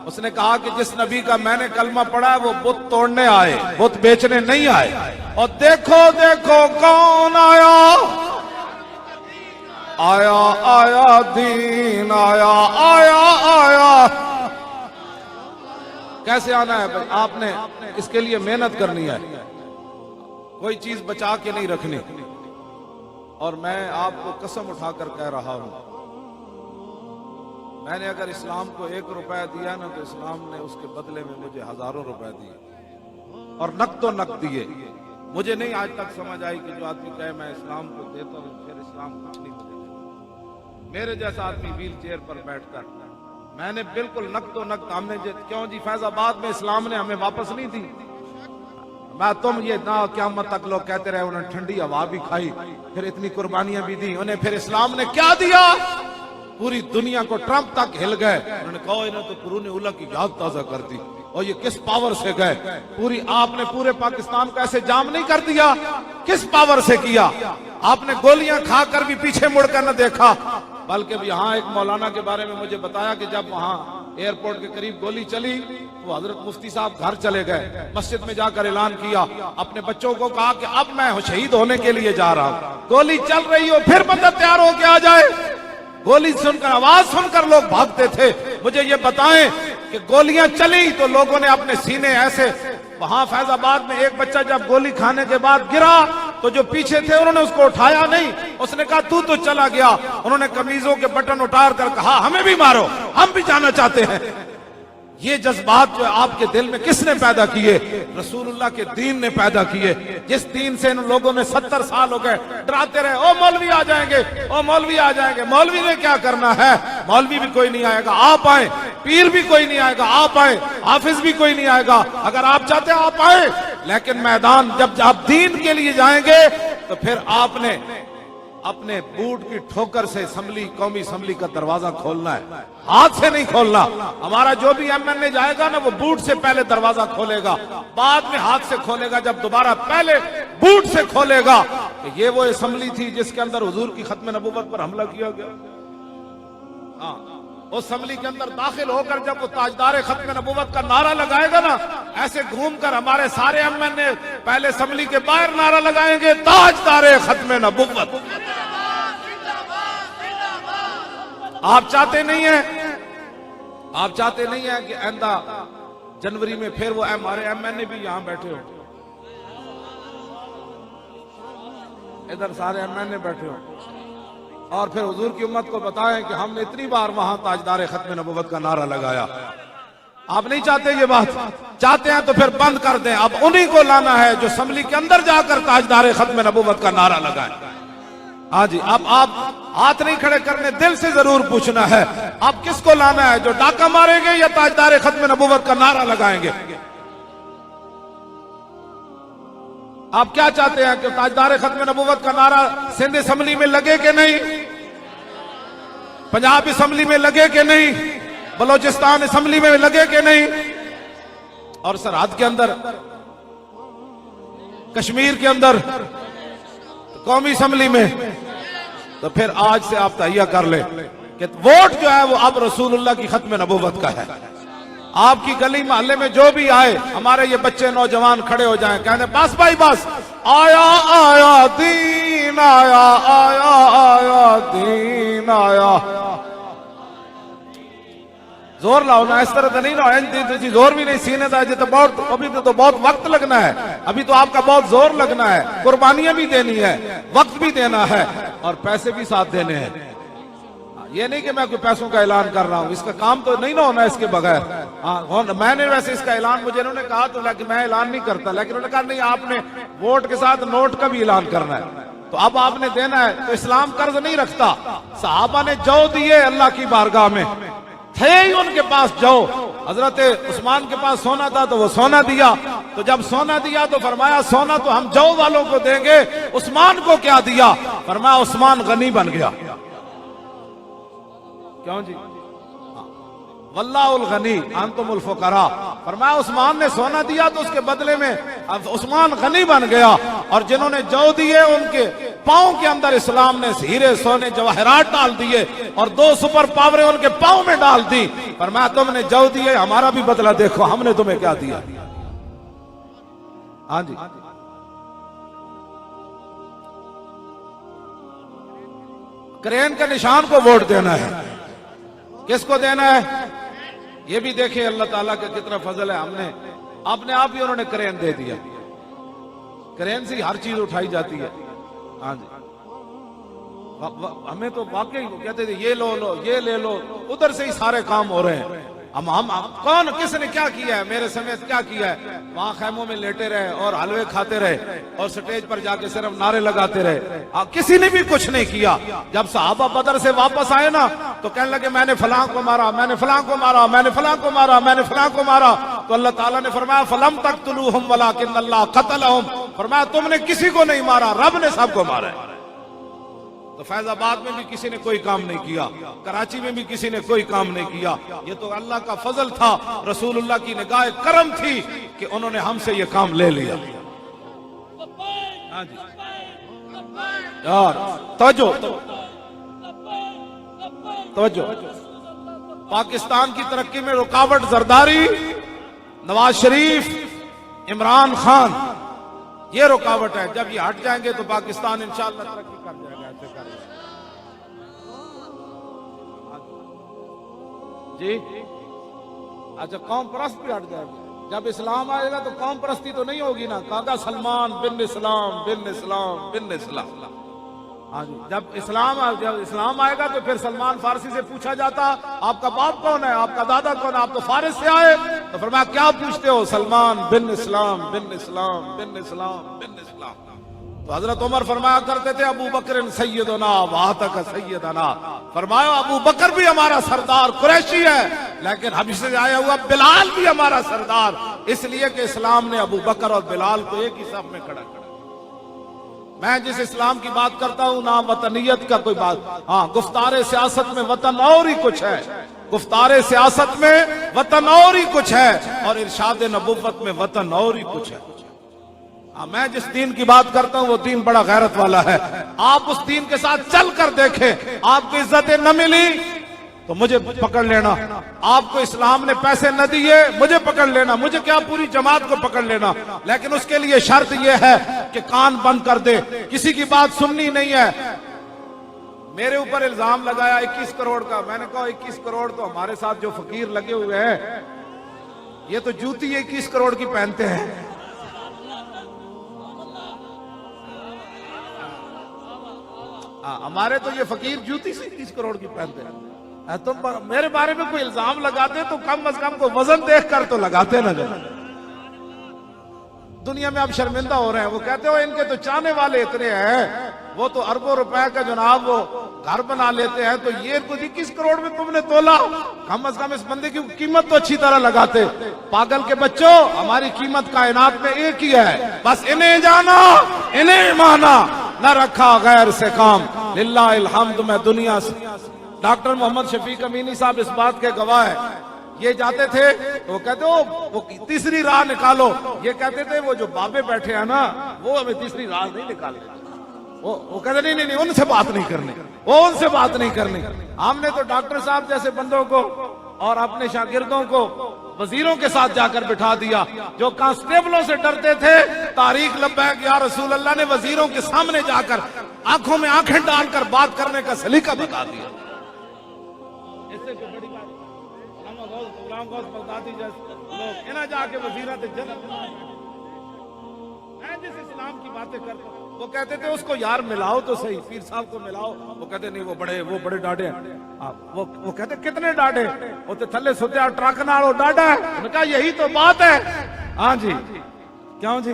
उसने कहा कि जिस नबी का मैंने कलमा पढ़ा है वो बुत तोड़ने आए, बुत बेचने नहीं आए। और देखो देखो कौन आया, आया आया दीन आया, आया आया। कैसे आना है भाई? आपने इसके लिए मेहनत करनी है, कोई चीज बचा के नहीं रखनी। और मैं आपको कसम उठाकर कह रहा हूं, मैंने अगर इस्लाम को 1 रुपया दिया ना, तो इस्लाम ने उसके बदले में मुझे हजारों रुपए दिए, और नक़्दो नक़्द दिए। मुझे नहीं आज तक समझ आई कि जो आदमी कहे मैं इस्लाम को देता हूं फिर इस्लाम कुछ नहीं मुझे देता। मेरे जैसा आदमी व्हील चेयर पर बैठकर, मैंने बिल्कुल नक़्दो नक़्द। हमने क्यों जी फैजाबाद में इस्लाम ने हमें वापस नहीं दी। मैं तुम ये ना क़यामत तक लोग कहते रहे, उन्होंने ठंडी हवा भी खाई, फिर इतनी कुर्बानियां भी दी, उन्हें फिर इस्लाम ने क्या दिया? पूरी दुनिया को ट्रंप तक हिल गए। उन्होंने कहा इन्हें तो कुरून उला की याद ताजा कर दी, और ये किस पावर से गए? पूरी आपने पूरे पाकिस्तान को ऐसे जाम नहीं कर दिया, किस पावर से किया? आपने गोलियां खाकर भी पीछे मुड़कर न देखा। बल्कि यहाँ एक मौलाना के बारे में मुझे बताया कि जब वहां एयरपोर्ट के करीब गोली चली तो हजरत मुफ्ती साहब घर चले गए, मस्जिद में जाकर ऐलान किया, अपने बच्चों को कहा कि अब मैं शहीद होने के लिए जा रहा हूं। गोली चल रही हो फिर बंदा तैयार होके आ जाए। गोली सुनकर, आवाज सुनकर लोग भागते थे। मुझे ये बताएं कि गोलियां चली तो लोगों ने अपने सीने ऐसे, वहां फैजाबाद में एक बच्चा जब गोली खाने के बाद गिरा तो जो पीछे थे उन्होंने उसको उठाया नहीं, उसने कहा तू तो चला गया। उन्होंने कमीजों के बटन उतार कर कहा हमें भी मारो, हम भी जाना चाहते हैं। ये जज्बात जो आपके दिल में किसने पैदा किए? रसूलुल्लाह के दीन ने पैदा किए। जिस दीन से इन लोगों ने 70 साल हो गए डराते रहे, ओ मौलवी आ जाएंगे, ओ मौलवी आ जाएंगे। मौलवी ने क्या करना है? मौलवी भी कोई नहीं आएगा, आप आए। पीर भी कोई नहीं आएगा, आप आए। हाफिज भी कोई नहीं आएगा। अगर आप चाहते हैं आप आए, लेकिन मैदान जब आप दीन के लिए जाएंगे तो फिर आपने अपने बूट की ठोकर से असम्बली, कौमी असम्बली का दरवाजा खोलना है, हाथ से नहीं खोलना। हमारा जो भी एमएनए जाएगा ना, वो बूट से पहले दरवाजा खोलेगा, बाद में हाथ से खोलेगा। जब दोबारा पहले बूट से खोलेगा तो ये वो असम्बली थी जिसके अंदर हुजूर की खत्म नबूवत पर हमला किया गया। हाँ, उस असम्बली के अंदर दाखिल होकर जब वो ताजदार खत्म नबूवत का नारा लगाएगा ना, ऐसे घूमकर हमारे सारे एमएनए पहले असम्बली के बाहर नारा लगाएंगे, ताजदार खत्म नबूवत। आप चाहते नहीं है, आप चाहते नहीं है कि आइंदा जनवरी में फिर वो हमारे एमएनए भी यहां बैठे हो, इधर सारे एमएनए बैठे हो, और फिर हुजूर की उम्मत को बताएं कि हमने इतनी बार वहां ताजदार खत्म नबूवत का नारा लगाया। आप नहीं चाहते ये बात? चाहते हैं तो फिर बंद कर दें। अब उन्हीं को लाना है जो असम्बली के अंदर जाकर ताजदार खत्म नबूवत का नारा लगाए। हाँ जी, अब आप हाथ नहीं खड़े करने, दिल से जरूर पूछना है आप किसको लाना है, जो डाका मारेंगे या ताजदार खत्म नबूवत का नारा लगाएंगे? आप क्या चाहते हैं कि ताजदार खत्म नबूवत का नारा सिंध असम्बली में लगे कि नहीं, पंजाब असम्बली में लगे कि नहीं, बलोचिस्तान असम्बली में लगे कि नहीं, और सरहद के अंदर, कश्मीर के अंदर, कौमी असम्बली में? तो फिर आज से आप तैयार कर ले कि वोट जो है वो अब रसूलुल्लाह की खत्म नबूवत का है। आपकी गली मोहल्ले में जो भी आए, हमारे ये बच्चे नौजवान खड़े हो जाएं, कहने बस भाई बस, आया आया दीन आया, आया आया दीन आया। जोर लाओ ना, इस तरह तो नहीं ना, जोर भी नहीं सीने था जी, तो बहुत अभी तो बहुत वक्त लगना है, अभी तो आपका बहुत जोर लगना है, कुर्बानियां भी देनी है, वक्त भी देना है, और पैसे भी साथ देने हैं। ये नहीं कि मैं कोई पैसों का ऐलान कर रहा हूं, इसका काम तो नहीं ना होना इसके बगैर। हाँ, मैंने वैसे इसका ऐलान, मुझे इन्होंने कहा तो, लेकिन मैं ऐलान नहीं करता, लेकिन उन्होंने कहा नहीं आपने वोट के साथ नोट का भी ऐलान करना है, तो अब आपने देना है। तो इस्लाम कर्ज नहीं रखता। सहाबा ने जो दिए अल्लाह की बारगाह में, थे ही उनके पास जाओ। हजरत उस्मान के पास सोना था तो वो सोना दिया, तो जब सोना दिया तो फरमाया सोना तो हम जौ वालों को देंगे, उस्मान को क्या दिया? फरमाया उस्मान गनी बन गया। क्यों जी? वल्लाहुल गनी अंतुमुल फुकरा। फरमाया उस्मान ने सोना दिया तो उसके बदले में अब उस्मान गनी बन गया, और जिन्होंने जौ दिए उनके पांव के अंदर इस्लाम ने हीरे सोने जवाहरात डाल दिए और 2 सुपर पावरें उनके पांव में डाल दी। फरमाया तुमने जौ दिए, हमारा भी बदला देखो, हमने तुम्हें क्या दिया। हाँ जी, क्रेन के निशान को वोट देना है, किसको देना है? ये भी देखिए अल्लाह ताला का कितना फजल है, हमने अपने आप ही उन्होंने क्रेन दे दिया। क्रेन से हर चीज उठाई जाती है। हाँ जी, हमें तो वाकई कहते थे ये लो लो ये ले लो, उधर से ही सारे काम हो रहे हैं। हम कौन किसने क्या किया है? मेरे समेत क्या किया है? वहां खैमों में लेटे रहे और हलवे खाते रहे और स्टेज पर जाके सिर्फ नारे लगाते रहे। किसी ने भी कुछ नहीं किया। जब सहाबा बदर से वापस आए ना तो कहने लगे मैंने फलां को मारा, मैंने फलां को मारा, मैंने फलां को मारा, मैंने फलां को मारा। तो अल्लाह ताला ने फरमाया फलम तक़तुलूहुम वलाकिन्नल्लाह क़तलहुम। फरमाया तुमने किसी को नहीं मारा, रब ने सबको मारा है। तो फैजाबाद में भी किसी ने कोई काम नहीं किया, कराची में भी किसी ने कोई काम नहीं किया। ये तो अल्लाह का फजल था, रसूलुल्लाह की निगाह करम थी कि उन्होंने हमसे ये काम ले लिया। हाँ जी यार, तवज्जो। पाकिस्तान की तरक्की में रुकावट जरदारी, नवाज शरीफ, इमरान खान, ये रुकावट है। जब ये हट जाएंगे तो पाकिस्तान इंशाअल्लाह तरक्की कर जाएगा। जी अच्छा, कौम परस्त भी हट जाएगा। जब इस्लाम आएगा तो कौम परस्ती तो नहीं होगी ना। कागा सलमान बिन इस्लाम बिन इस्लाम बिन इस्लाम। हाँ जी, जब इस्लाम आएगा तो फिर सलमान फारसी से पूछा जाता आपका बाप कौन है, आपका दादा कौन है? आप तो फारिस से आए। तो फरमाया क्या पूछते हो? सलमान बिन इस्लाम बिन इस्लाम बिन इस्लाम बिन इस्लाम। तो हजरत उमर फरमाया करते थे अबू बकर सैयदना वातक सैयदना। फरमाया अबू बकर भी हमारा सरदार कुरैशी है, लेकिन हबशे से आया हुआ बिलाल भी हमारा सरदार, इसलिए कि इस्लाम ने अबू बकर और बिलाल को एक ही साथ में खड़ा किया। मैं जिस इस्लाम की बात करता हूं ना वतनियत का कोई बात। हाँ, गुफ्तारे सियासत में वतन और ही कुछ है, गुफ्तारे सियासत में वतन और ही कुछ है, और इरशाद नबुव्वत में वतन और ही कुछ है। मैं जिस दीन की बात करता हूं वो दीन बड़ा गैरत वाला है। आप उस दीन के साथ चल कर देखें, आपको इज्जतें न मिली तो मुझे पकड़ लेना। आपको इस्लाम ने पैसे न दिए मुझे पकड़ लेना, मुझे क्या पूरी जमात को पकड़ लेना, लेकिन उसके लिए शर्त यह है कि कान बंद कर दे, किसी की बात सुननी नहीं है। मेरे ऊपर इल्जाम लगाया 21 करोड़ का। मैंने कहा 21 करोड़ तो हमारे साथ जो फकीर लगे हुए हैं ये तो जूती 21 करोड़ की पहनते हैं। हमारे तो ये फकीर जूती से 21 करोड़ की पहनते हैं। तो मेरे बारे में कोई इल्जाम लगाते तो कम अज कम को वजन देख कर तो लगाते ना। दुनिया में अब शर्मिंदा हो रहे हैं। वो कहते हो इनके तो चाहने वाले इतने हैं, वो तो अरबों रुपए का जनाब वो घर बना लेते हैं, तो ये तो 21 करोड़ में तुमने तोला। कम अज कम इस बंदे की कीमत तो अच्छी तरह लगाते। पागल के बच्चों, हमारी कीमत कायनात में एक ही है, बस इन्हें जाना इन्हें माना, न रखा गैर से काम। लिल्लाहिल हम्द। मैं दुनिया से डॉक्टर मोहम्मद शफीक अमीनी साहब इस बात के गवाह है। ये जाते थे तो कहते वो तीसरी राह निकालो। ये कहते थे वो जो बाबे बैठे हैं ना वो हमें तीसरी राह नहीं निकालते। वो कहते नहीं, उनसे बात नहीं करनी, वो उनसे बात नहीं करनी। हमने तो डॉक्टर साहब जैसे बंदों को और अपने शागिर्दों को वजीरों के साथ जाकर बिठा दिया। जो कांस्टेबलों से डरते थे, तारीख लब्बैक या रसूल अल्लाह ने वजीरों के सामने जाकर आंखों में आंखें डालकर बात करने का सलीका बता दिया। इससे कोई बड़ी बात लोग इन्हें जाके वजीरा मैं जिस इस्लाम की बातें करता हूं वो कहते थे उसको यार मिलाओ तो सही, पीर साहब को मिलाओ। वो कहते नहीं वो बड़े डाढ़े हैं। वो कहते कितने डाढ़े? वो तो थल्ले सुत्या ट्रक नाल डाढ़ा है। उन्होंने कहा यही तो बात है। हाँ जी, क्यों जी?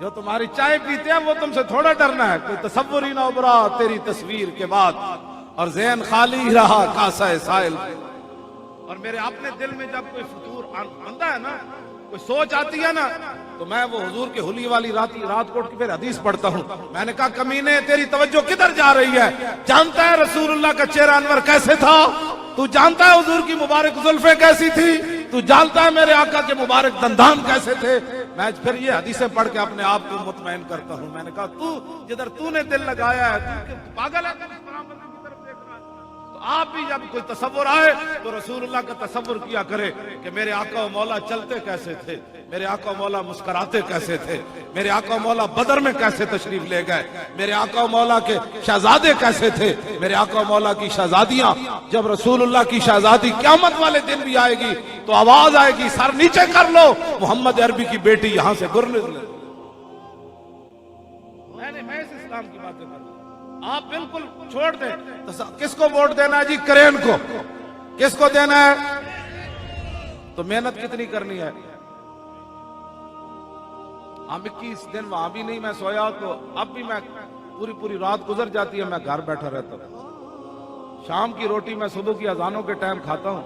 जो तुम्हारी चाय पीते हैं वो तुमसे थोड़ा डरना है। कोई तसव्वुर ही ना उभरा तेरी तस्वीर के बाद, और ज़हन खाली रहा कासा साइल। और मेरे अपने दिल में जब कोई फतूर आता है ना, कोई सोच आती है ना, तो मैं वो हुजूर के हुली वाली रात को उठ के फिर हदीस पढ़ता हूँ। मैंने कहा कमीने तेरी तवज्जो किधर जा रही है? जानता है रसूलुल्लाह का चेहरा अनवर कैसे था? तू जानता है हुजूर की मुबारक जुल्फे कैसी थी? तू जानता है मेरे आका के मुबारक दंदान कैसे थे? मैं फिर ये हदीसें पढ़ के अपने आप को मुतमईन करता हूँ। मैंने कहा तू जिधर तूने दिल लगाया है, तू पागल है, तो आप भी जब कोई तसव्वुर आए तो रसूलुल्लाह का तसव्वुर किया करे कि मेरे आका व मौला चलते कैसे थे, मेरे आका व मौला मुस्कुराते कैसे थे, मेरे आका व मौला बदर में कैसे तशरीफ ले गए, मेरे आका व मौला के शहजादे कैसे थे, मेरे आका व मौला की शहजादियां। जब रसूलुल्लाह की शहजादी क़यामत वाले दिन भी आएगी तो आवाज आएगी, सर नीचे कर लो, मोहम्मद अरबी की बेटी यहां से गुजर। मैं इस इस्लाम की बातें कर रहा हूं, आप बिल्कुल छोड़ दें। तो किसको वोट देना है जी? करेन को। किसको देना है? तो मेहनत कितनी करनी है? हम 21 दिन वहां भी नहीं मैं सोया, तो अब भी मैं पूरी रात गुजर जाती है, मैं घर बैठा रहता हूं। शाम की रोटी मैं सुबह की अजानों के टाइम खाता हूं,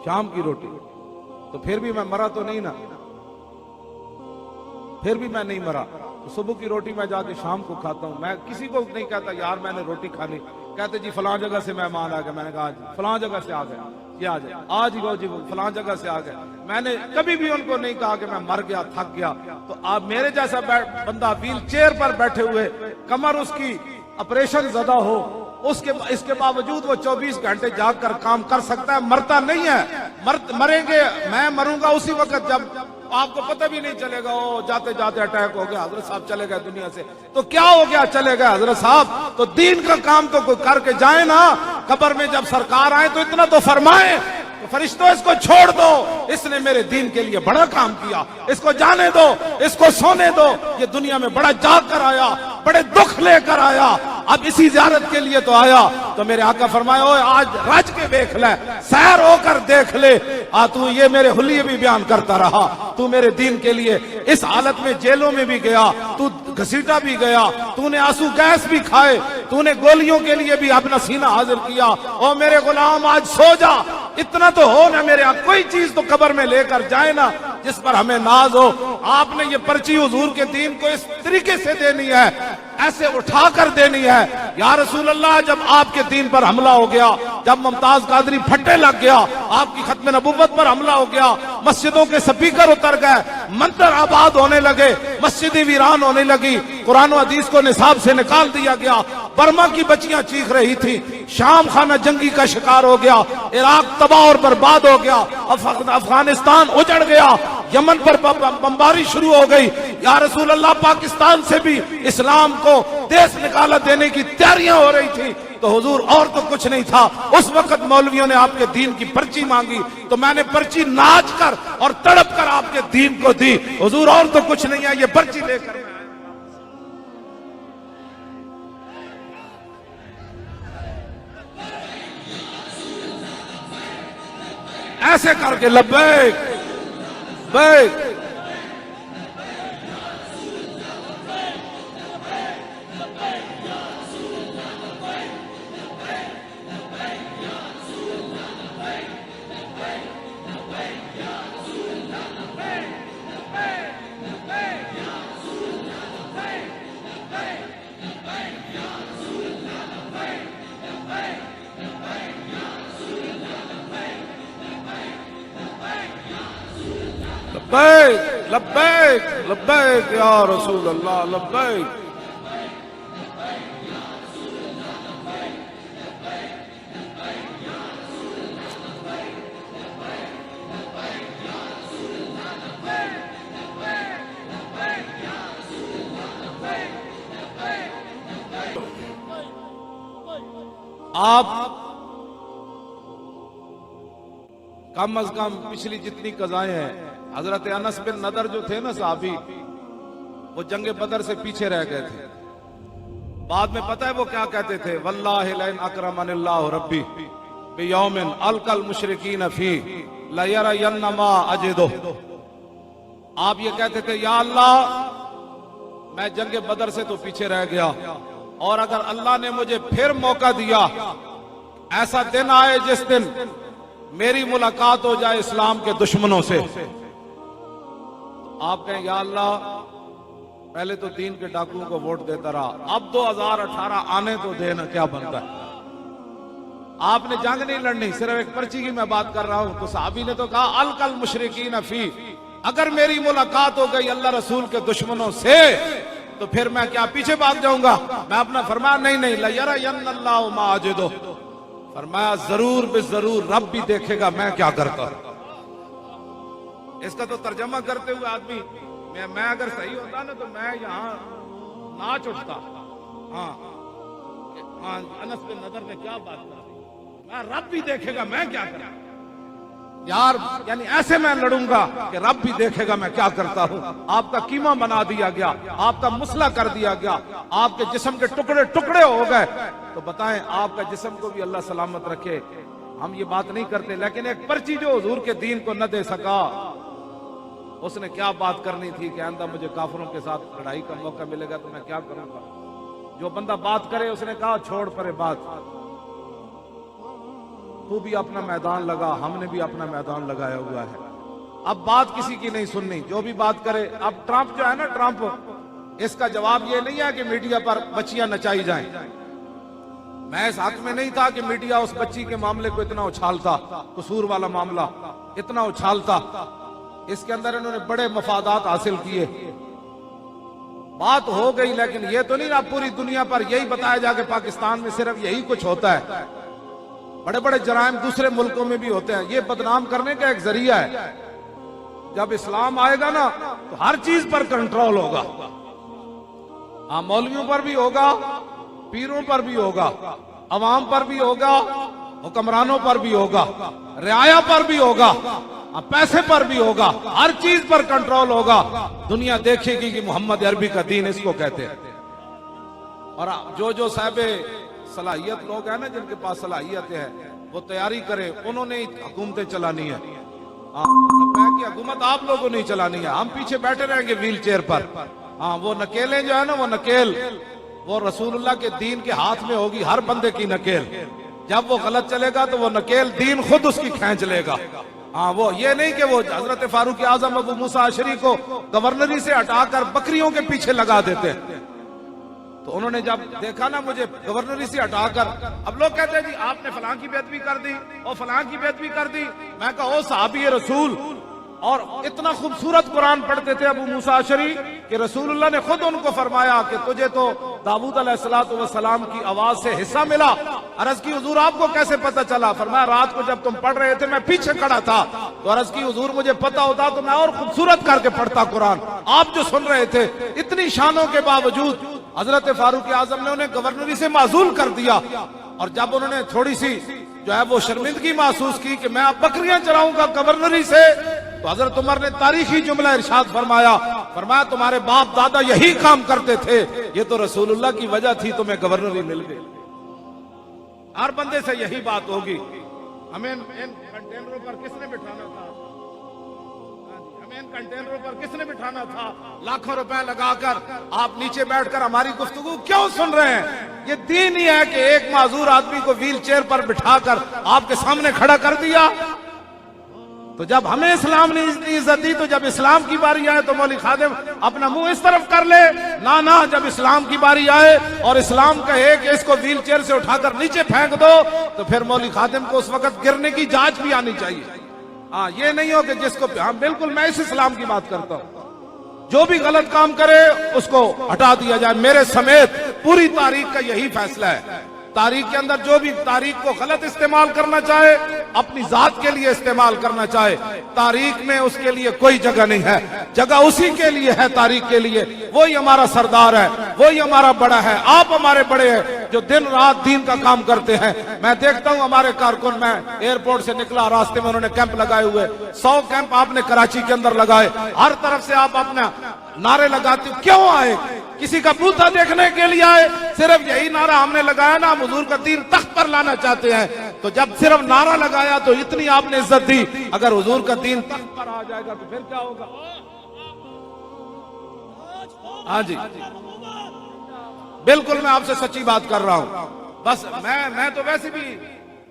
शाम की रोटी। तो फिर भी मैं मरा तो नहीं ना, फिर भी मैं नहीं मरा। तो सुबह की रोटी मैं जाके शाम को खाता हूं। मैं किसी को नहीं कहता यार मैंने रोटी खानी, कहते जी फलां जगह से मेहमान आ गए। मैंने कहा फलां जगह से आ गए, ये आ जाए आज ही जी फलां जगह से आ गए। मैंने कभी भी उनको नहीं कहा कि मैं मर गया, थक गया। तो आप मेरे जैसा बंदा व्हील चेयर पर बैठे हुए, कमर उसकी ऑपरेशन ज़दा हो, इसके बावजूद वो 24 घंटे जाग कर काम कर सकता है, मरता नहीं है। मरेंगे, मैं मरूंगा उसी वक्त जब आपको पता भी नहीं चलेगा, ओ जाते जाते अटैक हो गया, हजरत साहब चले गए दुनिया से। तो क्या हो गया, चले गए हजरत साहब। तो दीन का काम तो कोई करके जाए ना। कब्र में जब सरकार आए तो इतना तो फरमाए, तो फरिश्तों इसको छोड़ दो, इसने मेरे दीन के लिए बड़ा काम किया, इसको जाने दो, इसको सोने दो, ये दुनिया में बड़ा जाग कर आया, बड़े दुख लेकर आया, अब इसी ज़ियारत के लिए तो आया। तो मेरे आका फरमाए, ओए आज रज के देख ले, सैर होकर देख ले। तू ये मेरे हुलिये भी बयान करता रहा, तू मेरे दीन के लिए इस हालत में जेलों में भी गया, तू घसीटा भी गया, तूने आंसू गैस भी खाए, तूने गोलियों के लिए भी अपना सीना हाजिर किया। ओ मेरे गुलाम आज सो जा, इतना तो हो ना मेरे, कोई चीज तो कब्र में लेकर जाए ना जिस पर हमें नाज हो। आपने ये पर्ची हुजूर के दीन को इस तरीके से देनी है, ऐसे उठाकर देनी है। या रसूल अल्लाह, जब आपके दीन पर हमला हो गया, जब मुमताज कादरी फट्टे लग गया, आपकी खत्म नबुव्वत पर हमला हो गया, मस्जिदों के स्पीकर उतर गए, मंदिर आबाद होने लगे, मस्जिदें वीरान होने लगी, कुरान और हदीस को निसाब से निकाल दिया गया, बर्मा की बच्चियां चीख रही थी, शाम खाना जंगी का शिकार हो गया, इराक तबाह और बर्बाद हो गया, अफगानिस्तान उजड़ गया, यमन पर बमबारी शुरू हो गई। या रसूल अल्लाह, पाकिस्तान से भी इस्लाम को देश निकाला देने की तैयारियां हो रही थी। तो हुजूर और तो कुछ नहीं था। उस वक्त मौलवियों ने आपके दीन की पर्ची मांगी, तो मैंने पर्ची नाच कर और तड़प कर आपके दीन को दी। हुजूर और तो कुछ नहीं है, ये पर्ची लेकर ऐसे करके लब्बैक बैक। लब्बैक लब्बैक लब्बैक या रसूल अल्लाह, लब्बैक। आप कम अज कम पिछली जितनी कज़ाएं हैं, हजरत अनस बिन नदर जो थे ना साहबी, वो जंगे बदर से पीछे रह गए थे। बाद में पता है वो क्या कहते थे, वल्लाहि लइन अकरमनिल्लाहु रब्बी बियौमिन अलकल मुशरिकीन फी ला यरयन्न मा अजिदु। आप ये कहते थे, या अल्लाह, मैं जंगे बदर से तो पीछे रह गया, और अगर अल्लाह ने मुझे फिर मौका दिया, ऐसा दिन आए जिस दिन मेरी मुलाकात हो जाए इस्लाम के दुश्मनों से। आप कहें या अल्लाह, पहले तो दीन के डाकुओं को वोट देता रहा, अब 2018 आने तो देना, क्या बनता है? आपने जंग नहीं लड़नी, सिर्फ एक पर्ची की मैं बात कर रहा हूं। तो साहबी ने तो कहा अलकल मुशरिकीन फी, अगर मेरी मुलाकात हो गई अल्लाह रसूल के दुश्मनों से तो फिर मैं क्या पीछे भाग जाऊंगा? मैं अपना फरमाया नहीं लयरयन्नल्लाहु माजिदो, फरमाया जरूर जरूर रब भी देखेगा मैं क्या करता। इसका तो तर्जमा करते हुए आदमी, मैं अगर सही होता ना तो मैं यहां नाच उठता। हाँ अनस बिन नदर ने क्या बात कर, मैं रब भी देखेगा मैं क्या करता यार, यानी ऐसे मैं लड़ूंगा कि रब भी देखेगा मैं क्या करता हूं। आपका कीमा बना दिया गया, आपका मुसला कर दिया गया, आपके जिस्म के टुकड़े टुकड़े हो गए, तो बताएं आपका जिस्म को भी अल्लाह सलामत रखे। हम ये बात नहीं करते, लेकिन एक पर्ची जो हुजूर के दीन को न दे सका, उसने क्या बात करनी थी कि आंदा मुझे काफिरों के साथ लड़ाई का मौका मिलेगा तो मैं क्या करूंगा। जो बंदा बात करे उसने कहा छोड़ परे बात, तू भी अपना मैदान लगा, हमने भी अपना मैदान लगाया हुआ है। अब बात किसी की नहीं सुननी, जो भी बात करे। अब ट्रंप जो है ना, ट्रंप, इसका जवाब ये नहीं है कि मीडिया पर बच्चियां नचाई जाएं। मैं इस हक में नहीं था कि मीडिया उस बच्ची के मामले को इतना उछालता, कसूर वाला मामला इतना उछालता। इसके अंदर इन्होंने बड़े मफादात हासिल किए, बात हो गई। लेकिन ये तो नहीं ना पूरी दुनिया पर यही बताया जा कि पाकिस्तान में सिर्फ यही कुछ होता है, बड़े बड़े जराइम दूसरे मुल्कों में भी होते हैं। ये बदनाम करने का एक जरिया है। जब इस्लाम आएगा ना तो हर चीज पर कंट्रोल होगा। हाँ, मौलवियों पर भी होगा, पीरों पर भी होगा, अवाम पर भी होगा, हुक्मरानों पर भी होगा, रियाया पर भी होगा, पैसे पर भी होगा, हर चीज पर कंट्रोल होगा। दुनिया देखेगी कि मोहम्मद अरबी का दीन इसको कहते हैं। और जो साहबे सलाहियत लोग हैं ना, जिनके पास सलाहियत है, वो तैयारी करे, उन्होंने ही हुकूमतें चलानी है। की हुकूमत आप लोगों को नहीं चलानी है, हम पीछे बैठे रहेंगे व्हील चेयर पर। हाँ, वो नकेलें जो है ना, वो नकेल वो रसूलुल्लाह के दीन के हाथ में होगी, हर बंदे की नकेल। जब वो गलत चलेगा तो वो नकेल दीन खुद उसकी खींच लेगा। हाँ, वो ये नहीं कि वो हजरत फारूक आजम अबू मूसा अशरी को गवर्नरी से हटाकर बकरियों के पीछे लगा देते। तो उन्होंने जब देखा ना मुझे गवर्नरी से हटाकर, अब लोग कहते हैं जी आपने फलां की बेदबी कर दी और फलां की बेदबी कर दी। मैं कहा ओ साहबी रसूल, और इतना खूबसूरत कुरान पढ़ते थे अबू मूसा अशरी कि रसूलुल्लाह ने खुद उनको फरमाया कि तुझे तो दाऊद अलैहिस्सलाम की आवाज से हिस्सा मिला। अर्ज की हुजूर आपको कैसे पता चला? फरमाया रात को जब तुम पढ़ रहे थे मैं पीछे खड़ा था, तो अर्ज की हुजूर मुझे पता होता तो मैं और खूबसूरत करके पढ़ता कुरान। आप जो सुन रहे थे, इतनी शानों के बावजूद हजरत फारूक आजम ने उन्हें गवर्नरी से माजूल कर दिया। और जब उन्होंने थोड़ी सी जो है वो शर्मिंदगी महसूस की कि मैं अब बकरियां चराऊंगा गवर्नरी से, तो हजरत उमर ने तारीखी जुमला इरशाद फरमाया तुम्हारे बाप दादा यही काम करते थे, ये तो रसूलुल्लाह की वजह थी तुम्हें गवर्नरी मिल गई। हर बंदे से यही बात होगी। हमें इन कंटेनरों पर किसने बिठाना था? हमें इन कंटेनरों पर किसने बिठाना था? लाखों रुपए लगाकर आप नीचे बैठकर हमारी गुफ्तगू क्यों सुन रहे हैं? ये दीन ही है कि एक माजूर आदमी को व्हील चेयर पर बिठाकर आपके सामने खड़ा कर दिया। तो जब हमें इस्लाम ने इतनी इज्जत दी, तो जब इस्लाम की बारी आए तो मौली खादिम अपना मुंह इस तरफ कर ले ना, जब इस्लाम की बारी आए और इस्लाम कहे कि इसको व्हील चेयर से उठाकर नीचे फेंक दो, तो फिर मौली खादिम को उस वक्त गिरने की जांच भी आनी चाहिए। हाँ, ये नहीं हो कि जिसको, हाँ बिल्कुल मैं इस इस्लाम की बात करता हूं, जो भी गलत काम करे उसको हटा दिया जाए। मेरे समेत पूरी तारीख का यही फैसला है। तारीख के अंदर जो भी तारीख को गलत इस्तेमाल करना चाहे, अपनी जात के लिए इस्तेमाल करना चाहे, तारीख में उसके लिए कोई जगह नहीं है। जगह उसी के लिए है, तारीख के लिए। वही हमारा सरदार है, वही हमारा बड़ा है। आप हमारे बड़े हैं जो दिन रात दीन का काम करते हैं। मैं देखता हूं हमारे कारकुन, मैं एयरपोर्ट से निकला, रास्ते में उन्होंने कैंप लगाए हुए, 100 कैंप आपने कराची के अंदर लगाए। हर तरफ से आप अपना नारे लगाते हो। क्यों आए? किसी का बूथा देखने के लिए आए? सिर्फ यही नारा हमने लगाया ना, हम हुजूर का दीन तख्त पर लाना चाहते हैं। तो जब सिर्फ नारा लगाया तो इतनी आपने इज्जत दी, अगर हुजूर का दीन तख्त पर आ जाएगा तो फिर क्या होगा? हाँ जी, बिल्कुल मैं आपसे सच्ची बात कर रहा हूं। बस मैं तो वैसे भी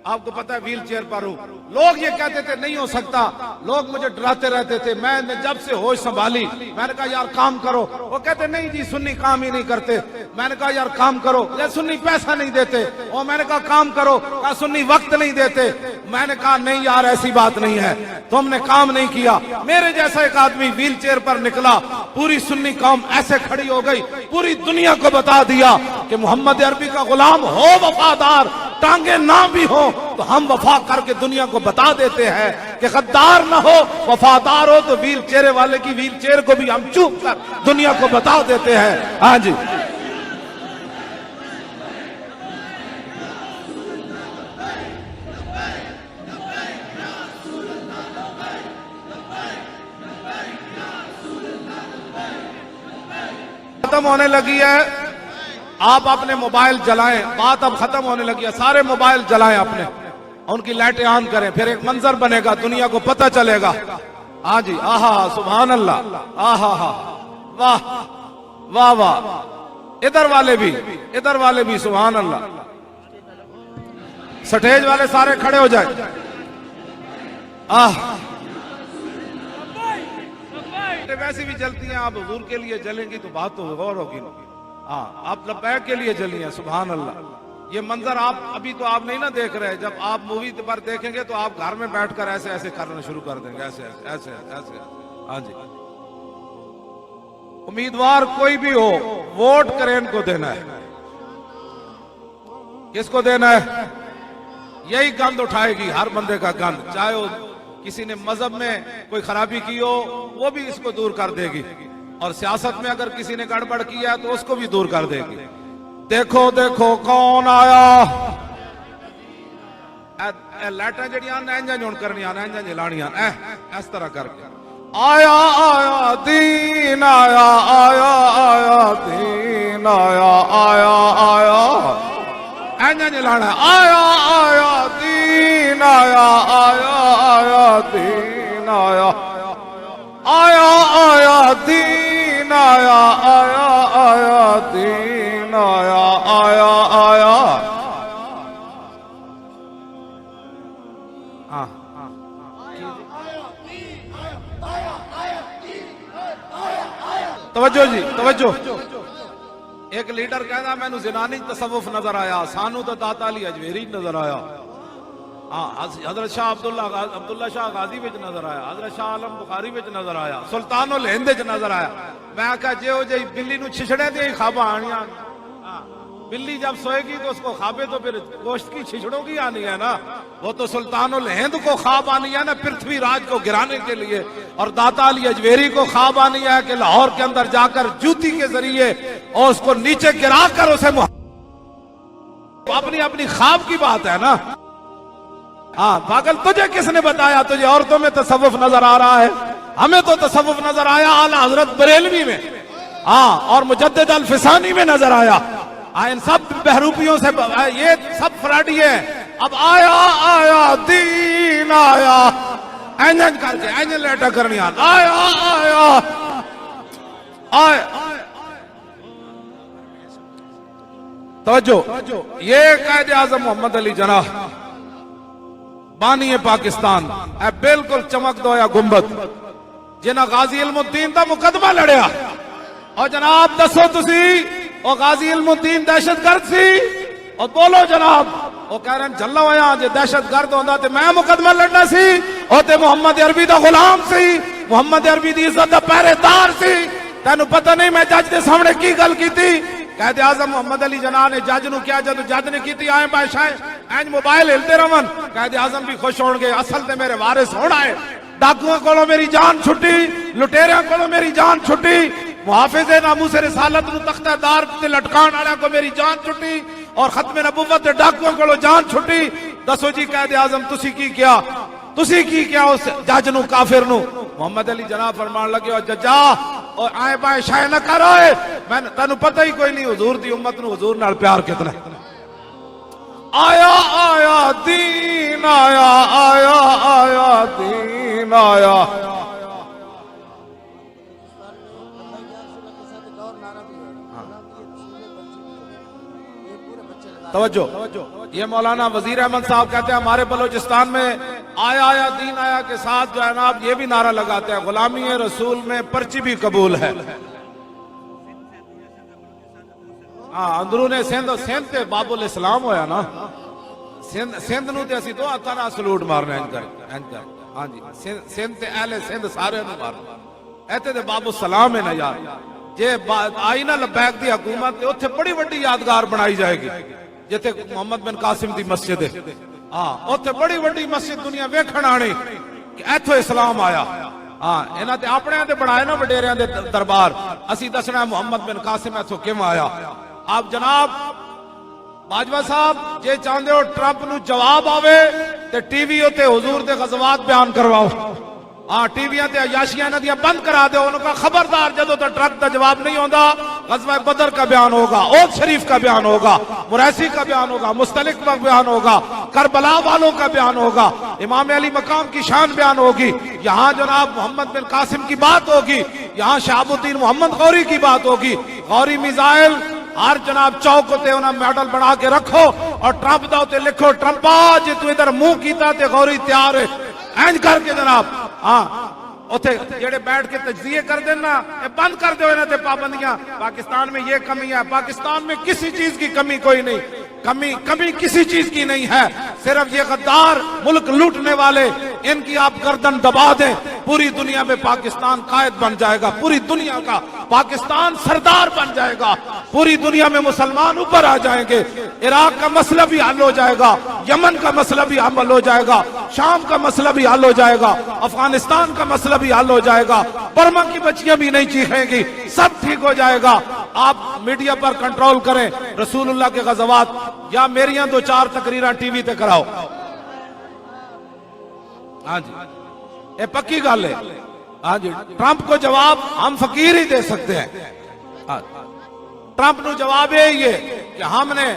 आपको पता है व्हील चेयर पर हूं। लोग ये कहते थे नहीं हो सकता, लोग मुझे डराते रहते थे। मैंने जब से होश संभाली, मैंने कहा यार काम करो। वो कहते नहीं जी सुन्नी काम ही नहीं करते। मैंने कहा यार काम करो। या सुन्नी पैसा नहीं देते। और मैंने कहा काम करो। कहा सुन्नी वक्त नहीं देते। मैंने कहा नहीं यार ऐसी बात नहीं है, तुमने काम नहीं किया। मेरे जैसा एक आदमी व्हील चेयर पर निकला, पूरी सुन्नी कौम ऐसे खड़ी हो गई, पूरी दुनिया को बता दिया कि मोहम्मद अरबी का गुलाम हो वफादार, टांगे ना भी हो तो हम वफा करके दुनिया को बता देते हैं कि गद्दार ना हो, वफादार हो तो व्हील चेयर वाले की व्हील चेयर को भी हम चूक कर दुनिया को बता देते हैं। हाँ जी, खत्म होने लगी है। आप अपने मोबाइल जलाएं, बात अब खत्म होने लगी है। सारे मोबाइल जलाएं अपने, उनकी लाइटें ऑन करें, फिर एक मंजर बनेगा, दुनिया को पता चलेगा। हाँ जी, आहा सुभान अल्लाह, आहा वाह वाह वाह। इधर वाले भी सुभान अल्लाह। स्टेज वाले सारे खड़े हो जाए। वैसे भी जलती हैं, आप हुजूर के लिए जलेंगी तो बात तो गौर होगी। हाँ, आप लब्बैक के लिए जली हैं, सुभान अल्लाह। ये मंजर आप अभी तो आप नहीं ना देख रहे, जब आप मूवी पर देखेंगे तो आप घर में बैठकर ऐसे ऐसे करना शुरू कर देंगे, ऐसे ऐसे ऐसे ऐसे। हाँ जी, उम्मीदवार कोई भी हो, वोट करें को देना है। किसको देना है? यही गंद उठाएगी, हर बंदे का गंद, चाहे वो किसी ने मजहब में कोई खराबी की हो वो भी इसको दूर कर देगी, और सियासत में अगर किसी ने गड़बड़ किया तो उसको भी दूर कर देगी। देखो देखो कौन आया। लाइटा जड़ियां इंजा जोन करनियां, इंजा जलानियां, इस तरह करके आया आया दीन आया, आया आया दीन आया, आया आया इंजा जलाना, आया आया दीन आया, आया आया दीन आया, आया आया दीन आया, आया आया दीन आया, आया आया। तवज्जो जी तवज्जो। एक लीडर कहना मैनू ज़िनानी तसव्वुफ नजर आया, सानू तो दाता अली अजमेरी नजर आया। हजरत शाह अब्दुल्ला शाह गाजी विच नजर आया, हजरत शाह आलम बुखारी विच नजर आया, सुल्तानुल हिंद विच नजर आया। मैं आखा जो जी बिल्ली नू छिछड़े दी खाबा आनियां, बिल्ली जब सोएगी तो उसको खाबे तो फिर गोश्त की छिछड़ों की आनी है ना। वो तो सुल्तानुल हिंद को ख्वाब आनी है ना पृथ्वी राज को गिराने के लिए, और दाता अली अजमेरी को ख्वाब आनी है कि लाहौर के अंदर जाकर जूती के जरिए और उसको नीचे गिरा कर उसे अपनी अपनी ख्वाब की बात है ना। हाँ पागल, तुझे किसने बताया तुझे औरतों में तसव्वुफ नजर आ रहा है? हमें तो तसव्वुफ नजर आया आला हजरत बरेलवी में, हाँ, और मुजद्दिद अल फिसानी में नजर आया। इन सब बहरूपियों से ये सब फ्राडी है। अब आया आया दीन आया, इंजन करके इंजन लेटा करनी आया, आया आया। तवज्जो, ये कायदे आजम मोहम्मद अली जना बानी पाकिस्तान है, बिल्कुल चमक दो या गुंबद जिन्हें गाजी इल्मुद्दीन का मुकदमा लड़िया। और जनाब दसो तुसी और गाजी इल्मुद्दीन दहशतगर्द सी? और बोलो जनाब, वो कह रहे चलो आया जे दहशतगर्द होता तो मैं मुकदमा लड़ना सी, और ते मोहम्मद अरबी का गुलाम सी, मोहम्मद अरबी की इज्जत का पहरेदार सी। तेन पता नहीं मैं जज के सामने की गल की थी? कहते आजम मोहम्मद अली जना ने जज नु क्या, जब जज ने की आए बादशाह इंज मोबाइल हिलते रवन, कहते आजम भी खुश हो गए, असल ते मेरे वारिस होना है। डाकुओं को मेरी जान छुट्टी, लुटेरिया को मेरी जान छुट्टी, मुहाफिज़े नामूस रिसालत नु तख्तादार ते लटकान वाला को मेरी जान छुट्टी, और खत्म नबुव्वत ते डाकुओं को जान छुट्टी। दसो जी कहते आजम तुसी की क्या उस जज नु काफिर नु? मोहम्मद अली जना फरमान लगे और जजा और आए बाए शाय न करो, मैं तेन पता ही कोई नहीं हुजूर दी उम्मत नु हुजूर नाल प्यार कितना। आया आया दीन आया, आया आया दीन आया। तवज्जो, ये मौलाना वजीर अहमद साहब कहते हैं हमारे बलोचिस्तान में आया आया दीन आया के साथ जो है ना आप ये भी नारा लगाते हैं गुलामी रसूल में पर्ची भी कबूल है। हाँ, अंदरूने सिंध ते बाबुल इस्लाम होया ना, सिंध नूं ते असीं दो हत्थां नाल सलूट मारना इंज कर। हाँ जी, सिंध ते अहले सिंध सारे नूं मारना, इत्थे ते बाबुल सलाम है ना यार। जे आई ना लबैक दी हुकूमत ते उत्थे बड़ी वड्डी यादगार बनाई जाएगी जिथे मोहम्मद बिन कासिम दी मस्जिद है। हाँ, उत्थे बड़ी वड्डी मस्जिद दुनिया वेखण आनी कि इत्थों इस्लाम आया। हाँ, इन्हां ते अपने ते बनाए ना वडेरियां दे दरबार, असीं दसना मोहम्मद बिन कासिम इत्थों किवें आया। आप जनाब बाजवा साहब जे चाहते हो ट्रंप नूं जवाब आवे ते टीवी उत्ते हुजूर दे गज़वात बयान करवाओ। हाँ, टीवियां ते अयाशियां इन्हां दियां बंद करा दो। उनका खबरदार जदों तक ट्रंप का जवाब नहीं होगा, ग़ज़वा बदर का बयान होगा, ओद शरीफ का बयान होगा, मुरैसी का बयान होगा, मुस्तलिक का बयान होगा, करबला वालों का बयान होगा, इमाम अली मकाम की शान बयान होगी। यहाँ जनाब मोहम्मद बिन कासिम की बात होगी, यहाँ शहाबुद्दीन मोहम्मद गौरी की बात होगी। गौरी मिसाइल हर जनाब चौक उत्ते उन्हें मेडल बना के रखो और ट्रंप दा उत्ते लिखो ट्रंपा जे तू इधर मुंह कीता ते गौरी तैयार है। इंज करके जनाब हाँ उथे जेड़े बैठ के तजजिए कर देना ये बंद कर दो। इन्हें ते पाबंदियां, पाकिस्तान में ये कमी है, पाकिस्तान में किसी चीज की कमी कोई नहीं, कमी किसी चीज की नहीं है। सिर्फ ये गद्दार मुल्क लूटने वाले इनकी आप गर्दन दबा दें, पूरी दुनिया में पाकिस्तान कायद बन जाएगा, पूरी दुनिया का पाकिस्तान सरदार बन जाएगा, पूरी दुनिया में मुसलमान ऊपर आ जाएंगे। इराक का मसला भी हल हो जाएगा, यमन का मसला भी हल हो जाएगा, शाम का मसला भी हल हो जाएगा, अफगानिस्तान का मसला भी हल हो जाएगा, बर्मा की बच्चियां भी नहीं चीखेंगी, सब ठीक हो जाएगा। आप मीडिया पर कंट्रोल करें, रसूलुल्लाह के गज़वात या मेरियां 2-4 तकरीरां टीवी ते कराओ। हाँ जी, ये पक्की गल है। हाँ जी, ट्रंप को जवाब हम फकीर ही दे सकते हैं। हाँ, ट्रंप को जवाब ये कि हमने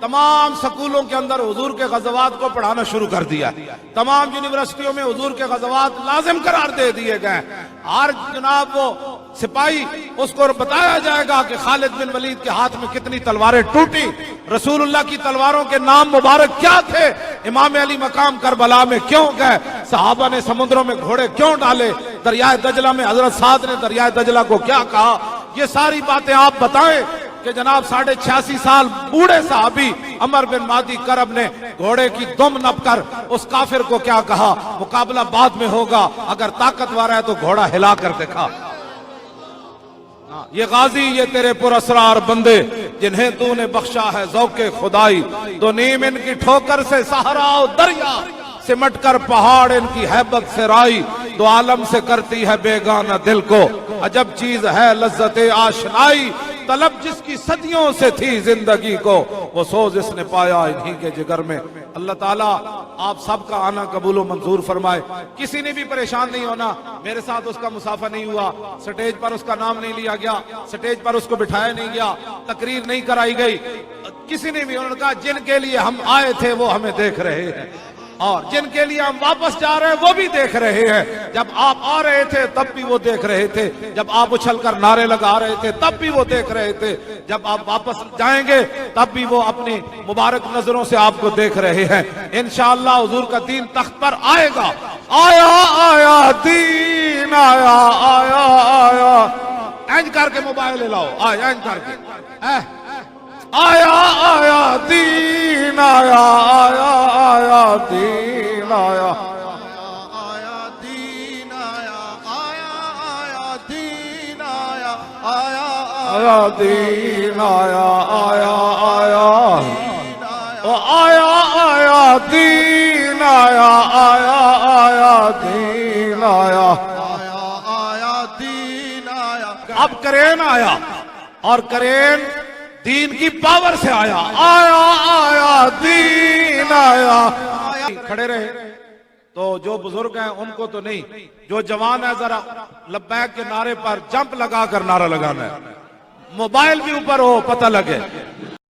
तमाम स्कूलों के अंदर हुजूर के गज़वात को पढ़ाना शुरू कर दिया, तमाम यूनिवर्सिटियों में हुजूर के गज़वात लाजिम करार दे दिए गए। हर जनाब वो सिपाही उसको बताया जाएगा कि खालिद बिन वलीद के हाथ में कितनी तलवारें टूटी, रसूलुल्लाह की तलवारों के नाम मुबारक क्या थे, इमाम अली मकाम करबला में क्यों गए, सहाबा ने समुद्रों में घोड़े क्यों डाले, दरियाए दजला में हजरत साद ने दरियाए दजला को क्या कहा। ये सारी बातें आप बताएं कि जनाब 86.5 साल बूढ़े साहबी अमर बिन मादी करब ने घोड़े की दुम नपकर उस काफिर को क्या कहा, मुकाबला बाद में होगा, अगर ताकतवर है तो घोड़ा हिला कर दिखा। ये गाजी ये तेरे पुरअसरार बंदे जिन्हें तूने बख्शा है ज़ौक़े खुदाई, तो नीम इनकी ठोकर से सहरा दरिया, सिमट कर पहाड़ इनकी हैबत से राई, दो आलम से करती है बेगाना दिल को, अजब चीज है लज्जते आशनाई, तलब जिसकी सदियों से थी जिंदगी को, वो सोज इसने पाया इन्हीं के जिगर में। अल्लाह ताला आप सबका आना कबूल व मंजूर फरमाए। किसी ने भी परेशान नहीं होना, मेरे साथ उसका मुसाफा नहीं हुआ, स्टेज पर उसका नाम नहीं लिया गया, स्टेज पर उसको बिठाया नहीं गया, तकरीर नहीं कराई गई, किसी ने भी। उन्होंने कहा जिनके लिए हम आए थे वो हमें देख रहे हैं और जिनके लिए हम वापस जा रहे हैं वो भी देख रहे हैं। जब आप आ रहे थे तब भी वो देख रहे थे, जब आप उछलकर नारे लगा रहे थे तब भी वो देख रहे थे, जब आप वापस जाएंगे तब भी वो अपनी मुबारक नजरों से आपको देख रहे हैं। इंशाअल्लाह हुजूर का दीन तख्त पर आएगा। आया आया दीन आया आया आया, इंज करके मोबाइल लाओ, आया इंज करके आया आया दीन आया आया आया दीन आया आया दीन आया आया आया दीन आया आया आया दीन आया आया आया आया आया दीन आया आया आया दीन आया आया दीन आया। अब करेन आया और करेन दीन की पावर से आया, आया आया दीन आया। खड़े रहे तो जो बुजुर्ग हैं उनको तो नहीं, जो जवान है जरा लब्बैक के नारे पर जंप लगा कर नारा लगाना है, मोबाइल भी ऊपर हो पता लगे।